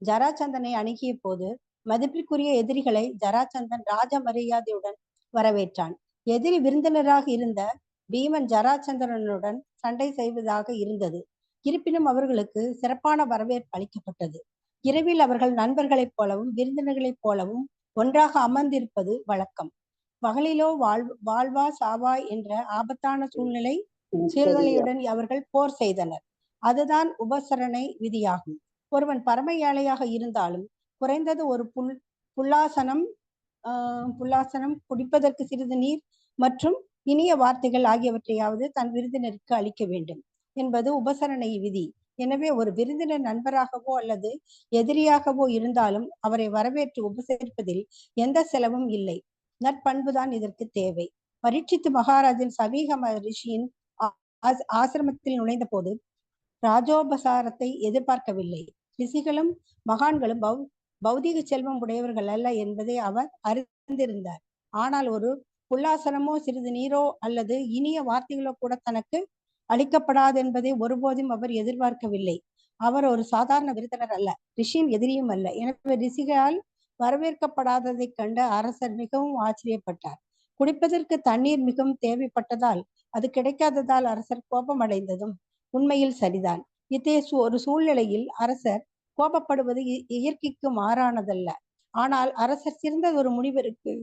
[SPEAKER 4] ஜராசந்தனை அணுகிய போது மதிப்பிற்குரிய எதிரிகளை ஜராசந்தன் ராஜ மரியாதையுடன் வரவேற்றான். எதிரி விருந்தினராக இருந்த பீமன் ஜராசந்தனுடன் சண்டை செய்வதாக இருந்தது. இருப்பினும் அவர்களுக்கு சிறப்பான வரவேற்பு அளிக்கப்பட்டது. இரவில் அவர்கள் நண்பர்களைப் போலவும் விருந்தினர்களைப் போலவும் ஒன்றாக அமர்ந்திருப்பது வழக்கம். பகலிலோ வாழ்வா சாவா என்ற ஆபத்தான சூழ்நிலையுடன் அவர்கள் போர் செய்தனர். அதுதான் உபசரணை விதியாகும். ஒருவன் பரம ஏழையாக இருந்தாலும் குறைந்தது ஒரு புல்லாசனம், குடிப்பதற்கு சிறிது நீர் மற்றும் இனிய வார்த்தைகள் ஆகியவற்றையாவது தன் விருந்தினருக்கு அளிக்க வேண்டும் என்பது உபசரணை விதி. எனவே ஒரு விருந்தினர் நண்பராகவோ அல்லது எதிரியாகவோ இருந்தாலும் அவரை வரவேற்று உபசரிப்பதில் எந்த செலவும் இல்லை. நற்பண்புதான் இதற்கு தேவை. பரீட்சித்து மகாராஜன் சபீக ரிஷியின் ஆசிரமத்தில் நுழைந்த போது ராஜோபசாரத்தை எதிர்பார்க்கவில்லை. ரிஷிகளும் மகான்களும் பௌதிக செல்வம் உடையவர்கள் அல்ல என்பதை அவர் அறிந்திருந்தார். ஆனால் ஒரு புல்லாசனமோ சிறிது நீரோ அல்லது இனிய வார்த்தைகளோ கூட தனக்கு அளிக்கப்படாது என்பதை ஒருபோதும் அவர் எதிர்பார்க்கவில்லை. அவர் ஒரு சாதாரண விருந்தினர் அல்ல, ரிஷியின் எதிரியும் அல்ல. எனவே ரிஷிகளால் வரவேற்கப்படாததை கண்ட அரசர் மிகவும் ஆச்சரியப்பட்டார். குடிப்பதற்கு தண்ணீர் மிகவும் தேவைப்பட்டதால் அது கிடைக்காததால் அரசர் கோபம் அடைந்ததும் உண்மையில் சரிதான். இத்தகைய ஒரு சூழ்நிலையில் அரசர் கோபப்படுவது இயற்கைக்கு மாறானதல்ல. ஆனால் அரசர் சிறந்த ஒரு முனிவருக்கு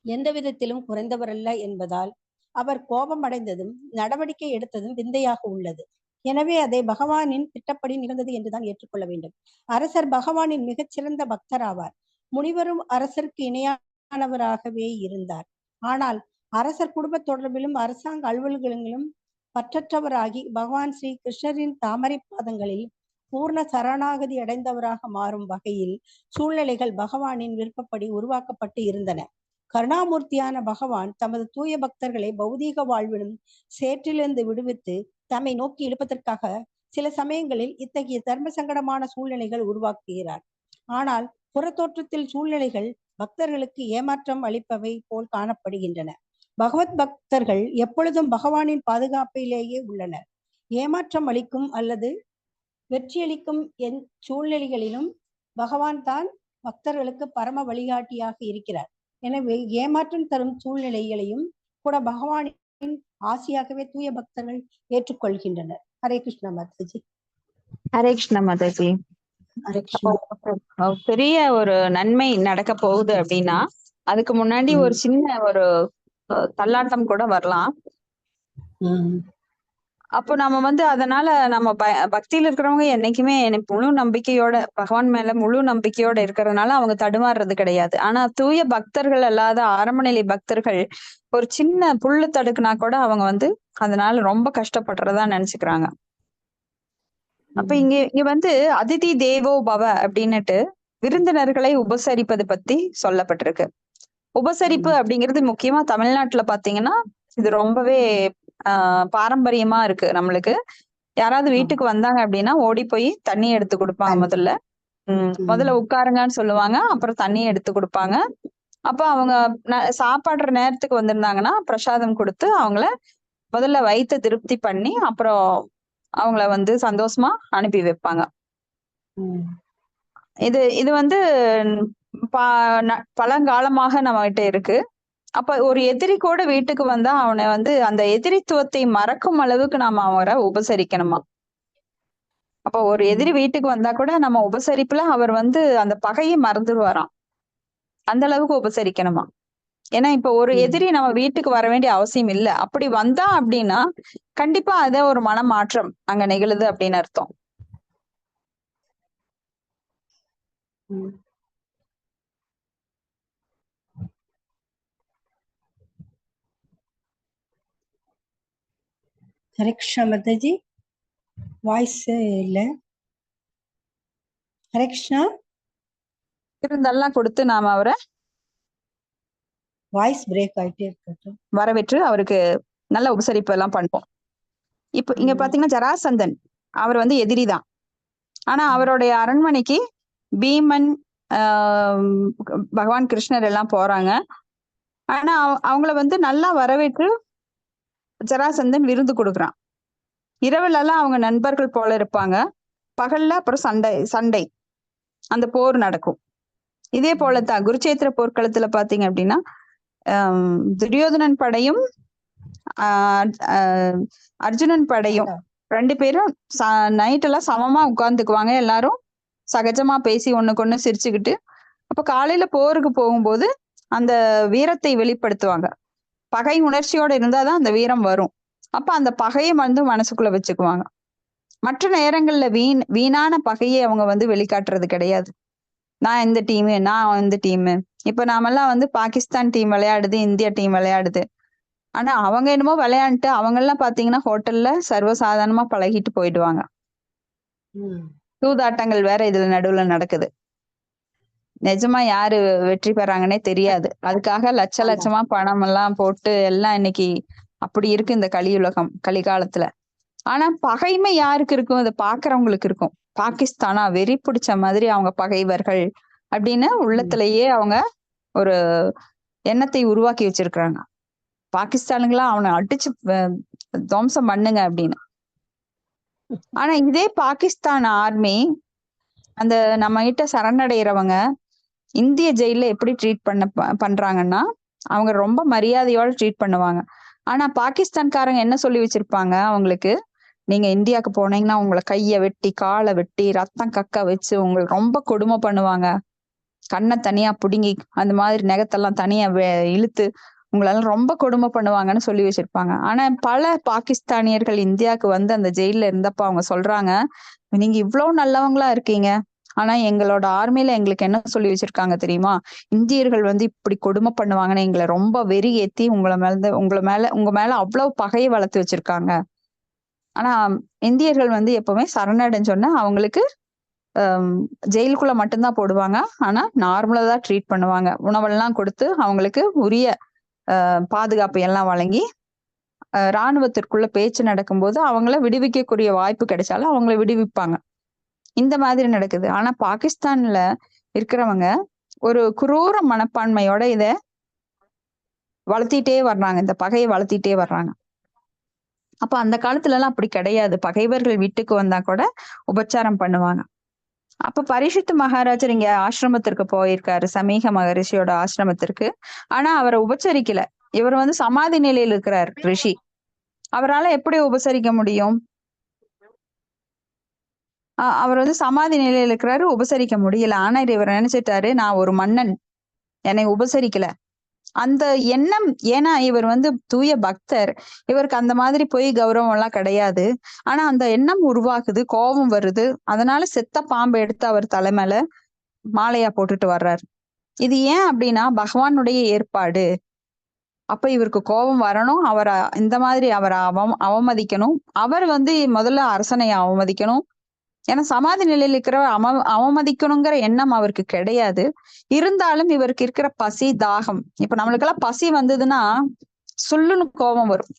[SPEAKER 4] எந்த விதத்திலும் குறைந்தவரல்ல என்பதால் அவர் கோபம் அடைந்ததும் நடவடிக்கை எடுத்ததும் விந்தையாக உள்ளது. எனவே அதை பகவானின் திட்டப்படி நிகழ்ந்தது என்றுதான் ஏற்றுக்கொள்ள வேண்டும். அரசர் பகவானின் மிகச்சிறந்த பக்தர் ஆவார். முனிவரும் அரசருக்கு இணையானவராகவே இருந்தார். ஆனால் அரசர் குடும்ப தொடர்பிலும் அரசாங்க அலுவல்களிலும் பற்றற்றவராகி பகவான் ஸ்ரீ கிருஷ்ணரின் தாமரை பாதங்களில் பூர்ண சரணாகதி அடைந்தவராக மாறும் வகையில் சூழ்நிலைகள் பகவானின் விருப்பப்படி உருவாக்கப்பட்டு இருந்தன. கருணாமூர்த்தியான பகவான் தமது தூய பக்தர்களை பௌதீக வாழ்விலும் சேற்றிலிருந்து விடுவித்து தம்மை நோக்கி இழுப்பதற்காக சில சமயங்களில் இத்தகைய தர்ம சங்கடமான சூழ்நிலைகள் உருவாக்குகிறார். ஆனால் புறத்தோற்றத்தில் சூழ்நிலைகள் பக்தர்களுக்கு ஏமாற்றம் அளிப்பவை போல் காணப்படுகின்றன. பகவத் பக்தர்கள் எப்பொழுதும் பகவானின் பாதுகாப்பிலேயே உள்ளனர். ஏமாற்றம் அளிக்கும் அல்லது வெற்றியளிக்கும் சூழ்நிலைகளிலும் பகவான் தான் பக்தர்களுக்கு பரம வழிகாட்டியாக இருக்கிறார். எனவே ஏமாற்றம் தரும் சூழ்நிலைகளையும் கூட பகவானின் ஆசையாகவே தூய பக்தர்கள் ஏற்றுக்கொள்கின்றனர். ஹரே கிருஷ்ண மாதாஜி.
[SPEAKER 1] ஹரே கிருஷ்ண மாதாஜி. பெரிய ஒரு நன்மை நடக்க போகுது அப்படின்னா அதுக்கு முன்னாடி ஒரு சின்ன ஒரு தள்ளாட்டம் கூட வரலாம். அப்போ நம்ம அதனால நம்ம பக்தியில இருக்கிறவங்க என்னைக்குமே முழு நம்பிக்கையோட பகவான் மேல முழு நம்பிக்கையோட இருக்கிறதுனால அவங்க தடுமாறுறது கிடையாது. ஆனா தூய பக்தர்கள் அல்லாத ஆரம்ப நிலை பக்தர்கள் ஒரு சின்ன புல்லு தடுக்குனா கூட அவங்க அதனால ரொம்ப கஷ்டப்படுறதா நினைச்சுக்கிறாங்க. அப்ப இங்க அதிதி தேவோ பவ அப்படின்னுட்டு விருந்தினர்களை உபசரிப்பது பத்தி சொல்லப்பட்டிருக்கு. உபசரிப்பு அப்படிங்கிறது முக்கியமா தமிழ்நாட்டுல பாத்தீங்கன்னா இது ரொம்பவே பாரம்பரியமா இருக்கு. நம்மளுக்கு யாராவது வீட்டுக்கு வந்தாங்க அப்படின்னா ஓடி போய் தண்ணி எடுத்து கொடுப்பாங்க. முதல்ல உட்காருங்கன்னு சொல்லுவாங்க, அப்புறம் தண்ணி எடுத்து கொடுப்பாங்க. அப்ப அவங்க சாப்பாடுற நேரத்துக்கு வந்திருந்தாங்கன்னா பிரசாதம் கொடுத்து அவங்கள முதல்ல வயிற்று திருப்தி பண்ணி அப்புறம் அவங்கள சந்தோஷமா அனுப்பி வைப்பாங்க. இது பழங்காலமாக நம்ம கிட்ட இருக்கு. அப்ப ஒரு எதிரி கூட வீட்டுக்கு வந்தா அவனை அந்த எதிரித்துவத்தை மறக்கும் அளவுக்கு நாம அவரை உபசரிக்கணுமா. அப்ப ஒரு எதிரி வீட்டுக்கு வந்தா கூட நம்ம உபசரிப்புல அவர் அந்த பகையை மறந்துடுவாராம். அந்த அளவுக்கு உபசரிக்கணுமா. ஏன்னா இப்ப ஒரு எதிரி நம்ம வீட்டுக்கு வர வேண்டிய அவசியம் இல்லை. அப்படி வந்தா அப்படின்னா கண்டிப்பா அத ஒரு மனமாற்றம் அங்க நிகழுது அப்படின்னு அர்த்தம்.
[SPEAKER 4] ஹரே கிருஷ்ணா மாதாஜி. வாய்ஸ் இல்ல. ஹரே கிருஷ்ணா.
[SPEAKER 1] இருந்தெல்லாம் கொடுத்து நாம அவரை
[SPEAKER 4] வாய்ஸ் பிரேக் ஆயிட்டே இருக்கட்டும்
[SPEAKER 1] வரவேற்று அவருக்கு நல்ல உபசரிப்பு எல்லாம் பண்ணுவோம். இப்ப இங்க பாத்தீங்கன்னா ஜராசந்தன் அவர் எதிரிதான். ஆனா அவருடைய அரண்மனைக்கு பீமன் பகவான் கிருஷ்ணர் எல்லாம் போறாங்க. ஆனா அவங்கள நல்லா வரவேற்று ஜராசந்தன் விருந்து கொடுக்குறான். இரவுல எல்லாம் அவங்க நண்பர்கள் போல இருப்பாங்க, பகல்ல அப்புறம் சண்டை அந்த போர் நடக்கும். இதே போலத்தான் குருச்சேத்திர போர்க்களத்துல பாத்தீங்க அப்படின்னா துரியோதனன் படையும் அர்ஜுனன் படையும் 2 பேரும் நைட் எல்லாம் சமமா உட்கார்ந்துக்குவாங்க, எல்லாரும் சகஜமா பேசி ஒண்ணுக்கு ஒண்ணு சிரிச்சுக்கிட்டு. அப்ப காலையில போருக்கு போகும்போது அந்த வீரத்தை வெளிப்படுத்துவாங்க. பகை உணர்ச்சியோட இருந்தாதான் அந்த வீரம் வரும். அப்ப அந்த பகையை மனசுக்குள்ள வச்சுக்குவாங்க. மற்ற நேரங்கள்ல வீணான பகையை அவங்க வெளிக்காட்டுறது கிடையாது. நான் இந்த டீமு, நான் இந்த டீமு. இப்ப நாமெல்லாம் பாகிஸ்தான் டீம் விளையாடுது, இந்தியா டீம் விளையாடுது. ஆனா அவங்க என்னமோ விளையாண்டுட்டு அவங்க எல்லாம் பாத்தீங்கன்னா ஹோட்டல்ல சர்வசாதாரணமா பழகிட்டு போயிடுவாங்க. சூதாட்டங்கள் வேற இதுல நடுவுல நடக்குது. நிஜமா யாரு வெற்றி பெறாங்கன்னே தெரியாது. அதுக்காக லட்சமா பணம் எல்லாம் போட்டு எல்லாம் இன்னைக்கு அப்படி இருக்கு இந்த கலிகாலத்துல. ஆனா பகைமை யாருக்கு இருக்கும்? அதை பாக்குறவங்களுக்கு இருக்கும். பாகிஸ்தானா வெறி பிடிச்ச மாதிரி அவங்க பகைவர்கள் அப்படின்னு உள்ளத்திலேயே அவங்க ஒரு எண்ணத்தை உருவாக்கி வச்சிருக்கிறாங்க. பாகிஸ்தானுங்களா அவனை அடிச்சு துவம்சம் பண்ணுங்க அப்படின்னு. ஆனா இதே பாகிஸ்தான் ஆர்மி அந்த நம்ம கிட்ட சரணடைகிறவங்க இந்திய ஜெயில எப்படி ட்ரீட் பண்றாங்கன்னா அவங்க ரொம்ப மரியாதையோட ட்ரீட் பண்ணுவாங்க. ஆனா பாகிஸ்தான்காரங்க என்ன சொல்லி வச்சிருப்பாங்க அவங்களுக்கு, நீங்க இந்தியாவுக்கு போனீங்கன்னா உங்களை கைய வெட்டி காலை வெட்டி ரத்தம் கக்க வச்சு உங்களுக்கு ரொம்ப கொடுமை பண்ணுவாங்க, கண்ணை தனியா புடுங்கி அந்த மாதிரி நெகத்தெல்லாம் தனியா இழுத்து உங்களெல்லாம் ரொம்ப கொடுமை பண்ணுவாங்கன்னு சொல்லி வச்சிருப்பாங்க. ஆனா பல பாகிஸ்தானியர்கள் இந்தியாவுக்கு அந்த ஜெயில இருந்தப்ப அவங்க சொல்றாங்க, நீங்க இவ்வளவு நல்லவங்களா இருக்கீங்க, ஆனா எங்களோட ஆர்மியில எங்களுக்கு என்ன சொல்லி வச்சிருக்காங்க தெரியுமா, இந்தியர்கள் இப்படி கொடுமை பண்ணுவாங்கன்னு எங்களை ரொம்ப வெறி ஏத்தி உங்க மேல அவ்வளவு பகையை வளர்த்து வச்சிருக்காங்க. ஆனா இந்தியர்கள் எப்பவுமே சரணடைஞ்சோன்னா அவங்களுக்கு ஜெயிலுக்குள்ள மட்டும்தான் போடுவாங்க. ஆனா நார்மலா தான் ட்ரீட் பண்ணுவாங்க. உணவெல்லாம் கொடுத்து அவங்களுக்கு உரிய பாதுகாப்பு எல்லாம் வழங்கி இராணுவத்திற்குள்ள பேச்சு நடக்கும்போது அவங்கள விடுவிக்கக்கூடிய வாய்ப்பு கிடைச்சாலும் அவங்கள விடுவிப்பாங்க. இந்த மாதிரி நடக்குது. ஆனா பாகிஸ்தான்ல இருக்கிறவங்க ஒரு குரூர மனப்பான்மையோட இத வளர்த்திட்டே வர்றாங்க, இந்த பகையை வளர்த்திட்டே வர்றாங்க. அப்ப அந்த காலத்துல எல்லாம் அப்படி கிடையாது. பகைவர்கள் வீட்டுக்கு வந்தா கூட உபச்சாரம் பண்ணுவாங்க. அப்ப பரீட்சித் மகாராஜர் இங்க ஆசிரமத்திற்கு போயிருக்காரு, சமீக மகரிஷியோட ஆசிரமத்திற்கு. ஆனா அவரை உபச்சரிக்கல. இவர் சமாதி நிலையில் இருக்கிறார் ரிஷி. அவரால் எப்படி உபசரிக்க முடியும்? அவர் சமாதி நிலையில இருக்கிறாரு, உபசரிக்க முடியல. ஆனா இவர் நினைச்சிட்டாரு, நான் ஒரு மன்னன், என்னை உபசரிக்கல. அந்த எண்ணம், ஏன்னா இவர் தூய பக்தர், இவருக்கு அந்த மாதிரி போய் கௌரவம் எல்லாம் கிடையாது. ஆனா அந்த எண்ணம் உருவாகுது, கோபம் வருது. அதனால செத்த பாம்பு எடுத்து அவர் தலைமையில மாலையா போட்டுட்டு வர்றாரு. இது ஏன் அப்படின்னா பகவானுடைய ஏற்பாடு. அப்ப இவருக்கு கோபம் வரணும், அவரை இந்த மாதிரி அவரை அவமதிக்கணும். அவர் முதல்ல அரசனை அவமதிக்கணும். ஏன்னா சமாதி நிலையில் இருக்கிற அவமதிக்கணுங்கிற எண்ணம் அவருக்கு கிடையாது. இருந்தாலும் இவருக்கு இருக்கிற பசி தாகம், இப்ப நம்மளுக்கெல்லாம் பசி வந்ததுன்னா சொல்லுன்னு கோபம் வரும்.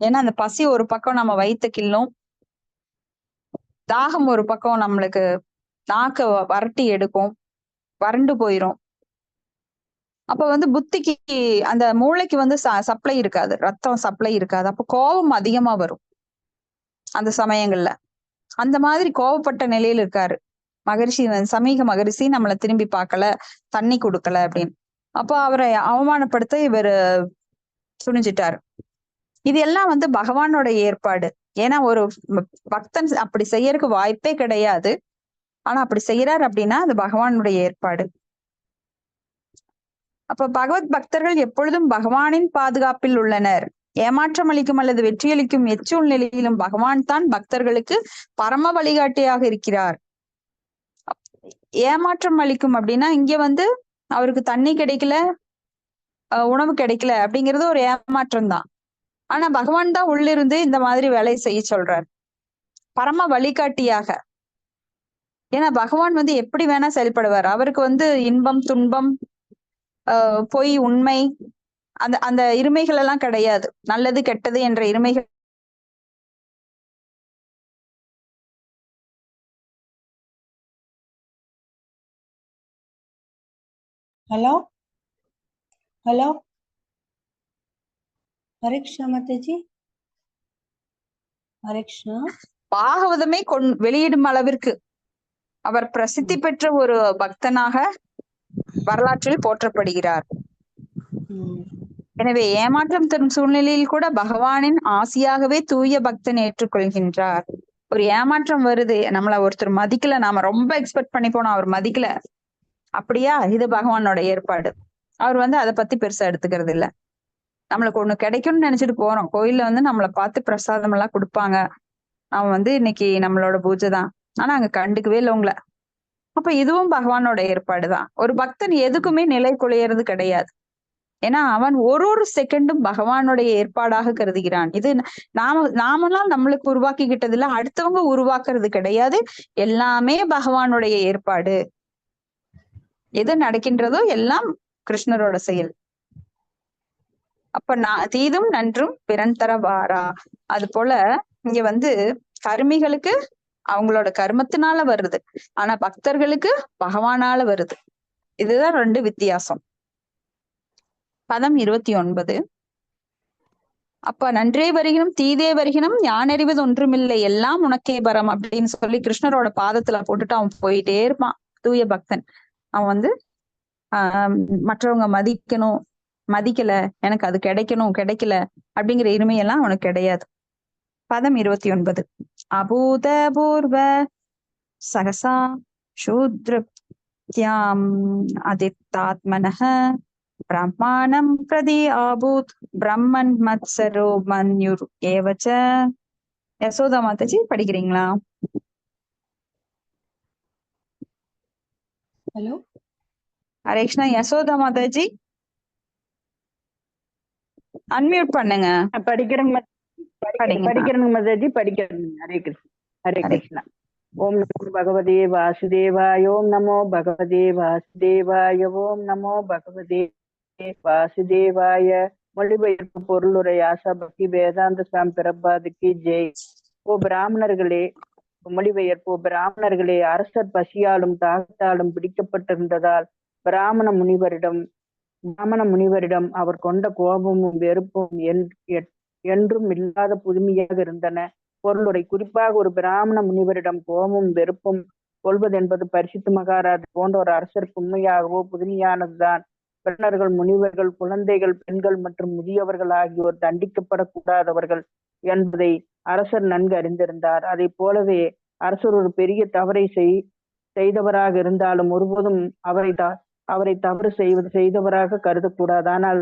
[SPEAKER 1] ஏன்னா அந்த பசி ஒரு பக்கம் நம்ம வயிற்று கிள்ளும், தாகம் ஒரு பக்கம் நம்மளுக்கு நாக்க வரட்டி எடுக்கும், வறண்டு போயிரும். அப்ப புத்திக்கு அந்த மூளைக்கு சப்ளை இருக்காது, ரத்தம் சப்ளை இருக்காது. அப்ப கோபம் அதிகமா வரும் அந்த சமயங்கள்ல. அந்த மாதிரி கோபப்பட்ட நிலையில இருக்காரு மகரிஷி. சமீக மகரிஷி நம்மளை திரும்பி பார்க்கல, தண்ணி கொடுக்கல அப்படின்னு. அப்போ அவரை அவமானப்படுத்த இவர் துணிஞ்சிட்டாரு. இது எல்லாம் பகவானோட ஏற்பாடு. ஏன்னா ஒரு பக்தன் அப்படி செய்யறதுக்கு வாய்ப்பே கிடையாது. ஆனா அப்படி செய்யறாரு அப்படின்னா அது பகவானுடைய ஏற்பாடு. அப்ப பகவத் பக்தர்கள் எப்பொழுதும் பகவானின் பாதுகாப்பில் உள்ளனர். ஏமாற்றம் அளிக்கும் அல்லது வெற்றியளிக்கும் எச்சூழ்நிலையிலும் பகவான் தான் பக்தர்களுக்கு பரம வழிகாட்டியாக இருக்கிறார். ஏமாற்றம் அளிக்கும் அப்படின்னா இங்க அவருக்கு தண்ணி கிடைக்கல, உணவு கிடைக்கல அப்படிங்கிறது ஒரு ஏமாற்றம் தான். ஆனா பகவான் தான் உள்ளிருந்து இந்த மாதிரி வேலையை செய்ய சொல்றார், பரம வழிகாட்டியாக. ஏன்னா பகவான் எப்படி வேணா செயல்படுவார். அவருக்கு இன்பம் துன்பம் பொய் உண்மை அந்த அந்த இருமைகள் எல்லாம் கிடையாது. நல்லது கெட்டது என்ற இருமைகள்
[SPEAKER 4] ஹலோ ஹலோ பரீட்சா மாதாஜி. ஹரே கிருஷ்ணா.
[SPEAKER 1] பாகவதமே வெளியிடும் அளவிற்கு அவர் பிரசித்தி பெற்ற ஒரு பக்தனாக வரலாற்றில் போற்றப்படுகிறார். எனவே ஏமாற்றம் தரும் சூழ்நிலையில் கூட பகவானின் ஆசியாகவே தூய பக்தன் ஏற்றுக்கொள்கின்றார். ஒரு ஏமாற்றம் வருது, நம்மள ஒருத்தர் மதிக்கல, நாம ரொம்ப எக்ஸ்பெக்ட் பண்ணி போனோம், அவர் மதிக்கல, அப்படியா, இது பகவானோட ஏற்பாடு. அவர் அதை பத்தி பெருசா எடுத்துக்கிறது இல்ல. நம்மளுக்கு ஒண்ணு கிடைக்கும்னு நினைச்சிட்டு போறோம், கோயில்ல நம்மளை பார்த்து பிரசாதம் எல்லாம் கொடுப்பாங்க, அவன் இன்னைக்கு நம்மளோட பூஜை தான், ஆனா அங்க கண்டுக்கவே இல்லை உங்களை. அப்ப இதுவும் பகவானோட ஏற்பாடுதான். ஒரு பக்தன் எதுக்குமே நிலை குலையறது கிடையாது. ஏன்னா அவன் ஒரு செகண்டும் பகவானுடைய ஏற்பாடாக கருதுகிறான். இது நாமெல்லாம் நம்மளுக்கு உருவாக்கிக்கிட்டது இல்ல, அடுத்தவங்க உருவாக்குறது கிடையாது, எல்லாமே பகவானுடைய ஏற்பாடு. எது நடக்கின்றதோ எல்லாம் கிருஷ்ணரோட செயல். அப்ப தீதும் நன்றும் பிறன் தர வாரா. அது போல இங்க கர்மிகளுக்கு அவங்களோட கர்மத்தினால வருது, ஆனா பக்தர்களுக்கு பகவானால வருது. இதுதான் 2 வித்தியாசம். பதம் 29. அப்ப நன்றே வருகினும் தீதே வருகினும் யான் அறிவது ஒன்றுமில்லை, எல்லாம் உனக்கே பரம் அப்படின்னு சொல்லி கிருஷ்ணரோட பாதத்துல போட்டுட்டு அவன் போயிட்டே இருப்பான். தூய பக்தன் அவன் மற்றவங்க மதிக்கணும், மதிக்கல, எனக்கு அது கிடைக்கணும், கிடைக்கல அப்படிங்கிற இருமையெல்லாம் அவனுக்கு கிடையாது. பதம் 29. அபூத பூர்வ சகசா சூத்ருப்தியாம் அதித்தாத்மனஹ பிரம்மாணம் பிரதி ஆபூத் பிரம்மன் மத்சரோ மன்யுர் ஏவச்ச. யசோதா மாதாஜி படிக்கிறீங்களா?
[SPEAKER 4] ஹலோ
[SPEAKER 1] ஹரே கிருஷ்ணா. யசோதா மாதாஜி அன்மியூட் பண்ணுங்க.
[SPEAKER 3] படிக்கிறேங்க மாதாஜி, படிக்கிறேங்க. ஹரே கிருஷ்ணா. ஹரே கிருஷ்ணா. ஓம் நமோ பகவதே வாசுதேவாய. ஓம் நமோ பகவதே வாசுதேவாய. ஓம் நமோ பகவதே வாசுதேவாய. மொழிபெயர்ப்பு பொருளுரை ஆசா பக்தி வேதாந்த சாமி பிரபாதுக்கு ஜெய். ஓ பிராமணர்களே, மொழிபெயர்ப்பு பிராமணர்களே, அரசர் பசியாலும் தாகத்தாலும் பிடிக்கப்பட்டிருந்ததால் பிராமண முனிவரிடம் அவர் கொண்ட கோபமும் வெறுப்பும் என்றும் இல்லாத புதுமையாக இருந்தன. பொருளுரை. குறிப்பாக ஒரு பிராமண முனிவரிடம் கோபமும் வெறுப்பும் கொள்வதென்பது பரிசுத்த மகாராஜ் போன்ற ஒரு அரசருக்கு உண்மையாகவோ புதுமையானதுதான். பிறனர்கள், முனிவர்கள், குழந்தைகள், பெண்கள் மற்றும் முதியவர்கள் ஆகியோர் தண்டிக்கப்படக்கூடாதவர்கள் என்பதை அரசர் நன்கு அறிந்திருந்தார். அதை போலவே அரசர் ஒரு பெரிய தவறை செய்தவராக இருந்தாலும் ஒருபோதும் அவரை தவறு செய்தவராக கருதக்கூடாது. ஆனால்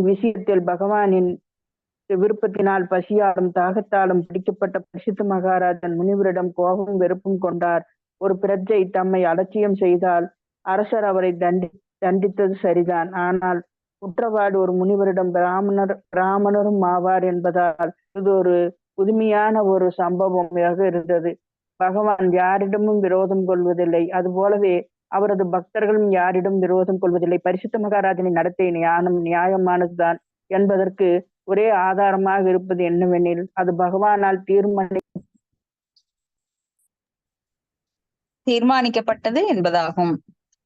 [SPEAKER 3] விஷயத்தில் பகவானின் விருப்பத்தினால் பசியாலும் தாகத்தாலும் பிடிக்கப்பட்ட பரிசுத்த மகாராஜன் முனிவரிடம் கோபமும் வெறுப்பும் கொண்டார். ஒரு பிரஜை தம்மை அலட்சியம் செய்தால் அரசர் அவரை தண்டித்தது சரிதான். ஆனால் குற்றவாளி ஒரு முனிவரிடம் பிராமணரும் ஆவார் என்பதால் இது ஒரு புதுமையான ஒரு சம்பவமாக இருந்தது. பகவான் யாரிடமும் விரோதம் கொள்வதில்லை, அதுபோலவே அவரது பக்தர்களும் யாரிடம் விரோதம் கொள்வதில்லை. பரிசுத்த மகாராஜனின் நடத்தை நியாயமானதுதான் என்பதற்கு ஒரே ஆதாரமாக இருப்பது என்னவெனில் அது பகவானால்
[SPEAKER 1] தீர்மானிக்கப்பட்டது என்பதாகும்.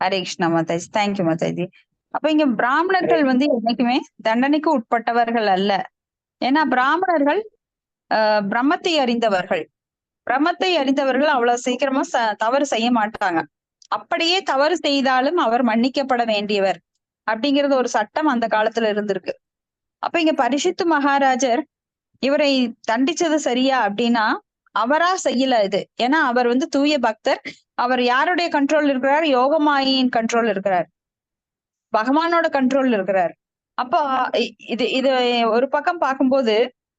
[SPEAKER 1] ஹரே கிருஷ்ணா மாதாஜி. தேங்க்யூ மாதாஜி. அப்ப இங்க பிராமணர்கள் என்னைக்குமே தண்டனைக்கு உட்பட்டவர்கள் அல்ல. ஏன்னா பிராமணர்கள் பிரம்மத்தை அறிந்தவர்கள். பிரம்மத்தை அறிந்தவர்கள் அவ்வளவு சீக்கிரமா தவறு செய்ய மாட்டாங்க. அப்படியே தவறு செய்தாலும் அவர் மன்னிக்கப்பட வேண்டியவர் அப்படிங்கிறது ஒரு சட்டம் அந்த காலத்துல இருந்திருக்கு. அப்ப இங்க பரிசுத்த மகாராஜர் இவரை தண்டிச்சது சரியா அப்படின்னா அவரா செய்யல இது. ஏன்னா அவர் தூய பக்தர். அவர் யாருடைய கண்ட்ரோல் இருக்கிறார்? யோகமாயின் கண்ட்ரோல் இருக்கிறார், பகவானோட கண்ட்ரோல் இருக்கிறார். அப்போ இது ஒரு பக்கம் பார்க்கும்போது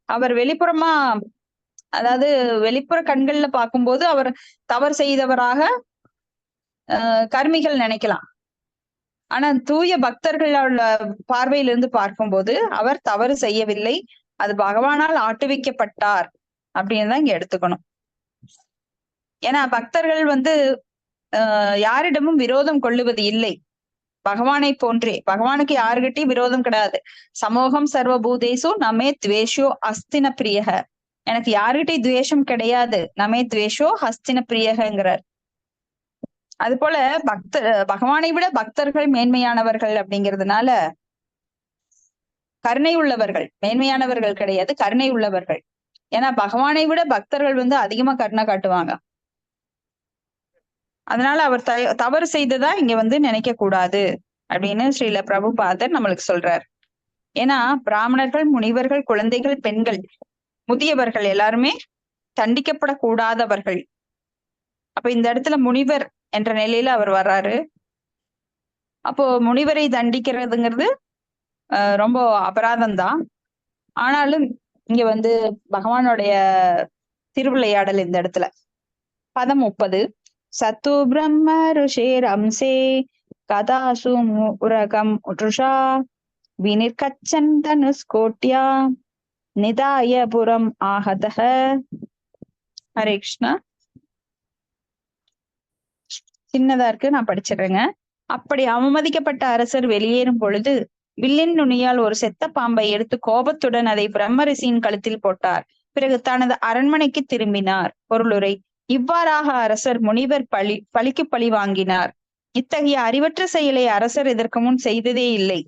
[SPEAKER 1] அவர் வெளிப்புறமா, அதாவது வெளிப்புற கண்கள்ல பார்க்கும்போது அவர் தவறு செய்தவராக கர்மிகள் நினைக்கலாம். ஆனா தூய பக்தர்களோட பார்வையிலிருந்து பார்க்கும்போது அவர் தவறு செய்யவில்லை, அது பகவானால் ஆட்டுவிக்கப்பட்டார் அப்படின்னு தான் இங்க எடுத்துக்கணும். ஏன்னா பக்தர்கள் யாரிடமும் விரோதம் கொள்ளுவது இல்லை, பகவானை போன்றே. பகவானுக்கு யாருகிட்டையும் விரோதம் கிடையாது. சமோகம் சர்வபூதேசோ நமே துவேஷோ அஸ்தின பிரியக. எனக்கு யாருகிட்டையும் துவேஷம் கிடையாது, நமே துவேஷோ ஹஸ்தின பிரியகங்கிறார். அது போல பகவானை விட பக்தர்கள் மேன்மையானவர்கள் அப்படிங்கிறதுனால கருணை உள்ளவர்கள், மேன்மையானவர்கள் கிடையாது, கருணை உள்ளவர்கள். ஏன்னா பகவானை விட பக்தர்கள் வந்து அதிகமா கருணை காட்டுவாங்க. அதனால அவர் தவறு செய்ததா இங்க வந்து நினைக்க கூடாது அப்படின்னு ஸ்ரீல பிரபுபாதர் நம்மளுக்கு சொல்றார். ஏன்னா பிராமணர்கள், முனிவர்கள், குழந்தைகள், பெண்கள், முதியவர்கள் எல்லாருமே தண்டிக்கப்படக்கூடாதவர்கள். அப்ப இந்த இடத்துல முனிவர் என்ற நிலையில அவர் வர்றாரு. அப்போ முனிவரை தண்டிக்கிறதுங்கிறது ரொம்ப அபராதம் தான். ஆனாலும் இங்க வந்து பகவானுடைய திருவிளையாடல் இந்த இடத்துல. பதம் 30. சத்து பிரம்ம ருஷேர் அம்சே கதாசு உரகம் உட்ருஷா வினிர்கச்சன் தனுஸ்கோட்யா நிதாய புரம் ஆகதஹ. ஹரே கிருஷ்ணா. சின்னதா இருக்கு, நான் படிச்சிடுறேங்க. அப்படி அவமதிக்கப்பட்ட அரசர் வெளியேறும் பொழுது வில்லின் நுனியால் ஒரு செத்த பாம்பை எடுத்து கோபத்துடன் அதை பிரம்ம ரிஷியின் கழுத்தில் போட்டார். பிறகு தனது அரண்மனைக்கு திரும்பினார். பொருளுரை: இவ்வாறாக அரசர் முனிவர் பழிக்கு பழி வாங்கினார். இத்தகைய அறிவற்ற செயலை அரசர் இதற்கு முன் செய்ததே இல்லை.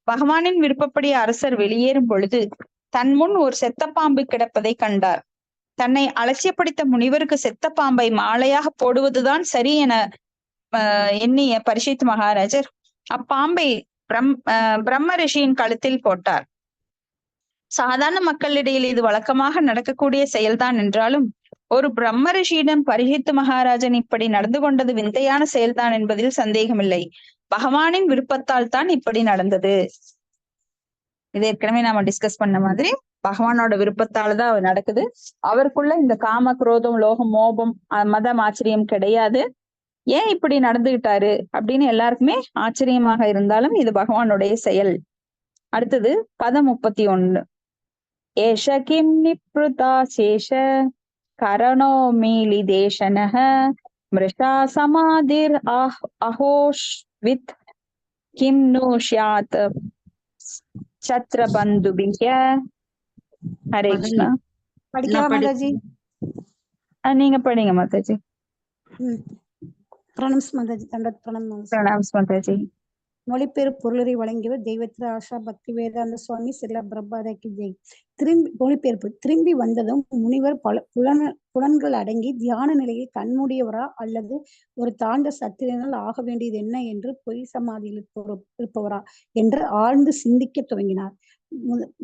[SPEAKER 1] பகவானின் விருப்பப்படி அரசர் வெளியேறும் பொழுது தன் முன் ஒரு செத்த பாம்பு கிடப்பதை கண்டார். தன்னை அலட்சியப்படுத்த முனிவருக்கு செத்த பாம்பை மாலையாக போடுவதுதான் சரி என எண்ணிய பரீட்சித் மகாராஜர் அப்பாம்பை பிரம்ம ரிஷியின் கழுத்தில் போட்டார். சாதாரண மக்களிடையில் இது வழக்கமாக நடக்கக்கூடிய செயல்தான் என்றாலும் ஒரு பிரம்ம ரிஷியிடம் பரீட்சித் மகாராஜன் இப்படி நடந்து கொண்டது விந்தையான செயல்தான் என்பதில் சந்தேகமில்லை. பகவானின் விருப்பத்தால் தான் இப்படி நடந்தது. இது ஏற்கனவே நாம டிஸ்கஸ் பண்ண மாதிரி பகவானோட விருப்பத்தால்தான் அவர் நடக்குது. அவருக்குள்ள இந்த காம, குரோதம், லோகம், மோபம், மதம், ஆச்சரியம் கிடையாது. ஏன் இப்படி நடந்துகிட்டாரு அப்படின்னு எல்லாருக்குமே ஆச்சரியமாக இருந்தாலும் இது பகவானுடைய செயல். அடுத்தது பதம் 31. ஏஷ கிம் நிப்ருதா சேஷ கரணோ மீலி தேசனஹ மிருஷா சமாதிர் அஹோஷ் வித் கிம் நோ ஷ்யாத் சத்ர பந்துபிஹ. ஹரே கிருஷ்ணா.
[SPEAKER 4] படிக்கவா மாதாஜி?
[SPEAKER 1] நீங்க படிங்க மாதாஜி.
[SPEAKER 4] பிரணம்ஸ் மாதாஜி. தண்டத்
[SPEAKER 1] பிரணாம்ஸ் மாதாஜி.
[SPEAKER 4] மொழிபெயர் பொருளரை வழங்கியவர் தெய்வத்திர ஆஷா பக்தி வேதாந்த சுவாமி சில பிரபாதைக்கு ஜெய். மொழிபெயர்ப்பு: திரும்பி வந்ததும் முனிவர் புலன்கள் அடங்கி தியான நிலையில் கண்மூடியவரா அல்லது ஒரு தாழ்ந்த சத்திரனால் ஆக வேண்டியது என்ன என்று பொய் சமாதியில் இருப்பவரா என்று ஆழ்ந்து சிந்திக்க துவங்கினார்.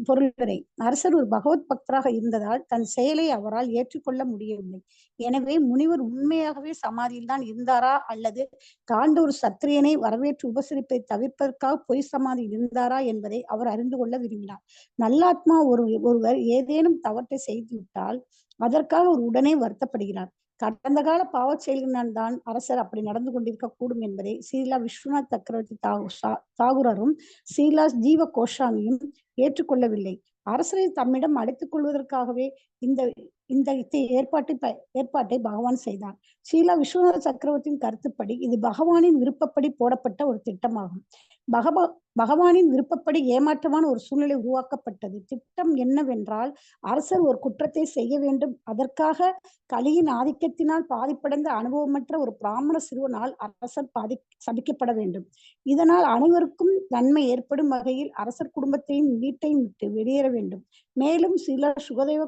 [SPEAKER 4] பொருளுரை: அரசர் ஒரு பகவத் பக்தராக இருந்ததால் தன் செயலை அவரால் ஏற்றுக்கொள்ள முடியவில்லை. எனவே முனிவர் உண்மையாகவே சமாதியில் தான் இருந்தாரா அல்லது தாண்ட ஒரு சத்திரியனை வரவேற்று உபசரிப்பை தவிர்ப்பதற்காக பொய் சமாதியில் இருந்தாரா என்பதை அவர் அறிந்து கொள்ள விரும்பினார். நல்லாத்மா ஒருவர் ஏதேனும் தவற்றை செய்துவிட்டால் அதற்காக ஒரு உடனே வருத்தப்படுகிறார். கடந்த கால பாவச் செயல்களினால் தான் அரசர் அப்படி நடந்து கொண்டிருக்க கூடும் என்பதை ஸ்ரீலா விஸ்வநாத் சக்கரவர்த்தி தாகூரரும் ஸ்ரீலா ஜீவ கோஸ்வாமியும் ஏற்றுக்கொள்ளவில்லை. அரசரை தம்மிடம் அழைத்துக் கொள்வதற்காகவே இந்த ஏற்பாட்டை பகவான் செய்தார். ஸ்ரீலா விஸ்வநாத சக்கரவர்த்தியின் கருத்துப்படி இது பகவானின் விருப்பப்படி போடப்பட்ட ஒரு திட்டமாகும். பகவானின் விருப்பப்படி ஏமாற்றமான ஒரு சூழ்நிலை உருவாக்கப்பட்டது. திட்டம் என்னவென்றால், அரசர் ஒரு குற்றத்தை செய்ய வேண்டும். அதற்காக கலியின் ஆதிக்கத்தினால் பாதிப்படைந்த அனுபவமற்ற ஒரு பிராமண சிறுவனால் அரசர் சபிக்கப்பட வேண்டும். இதனால் அனைவருக்கும் நன்மை ஏற்படும் வகையில் அரசர் குடும்பத்தையும் வீட்டையும் விட்டு வெளியேற வேண்டும். மேலும் சில சுகதேவ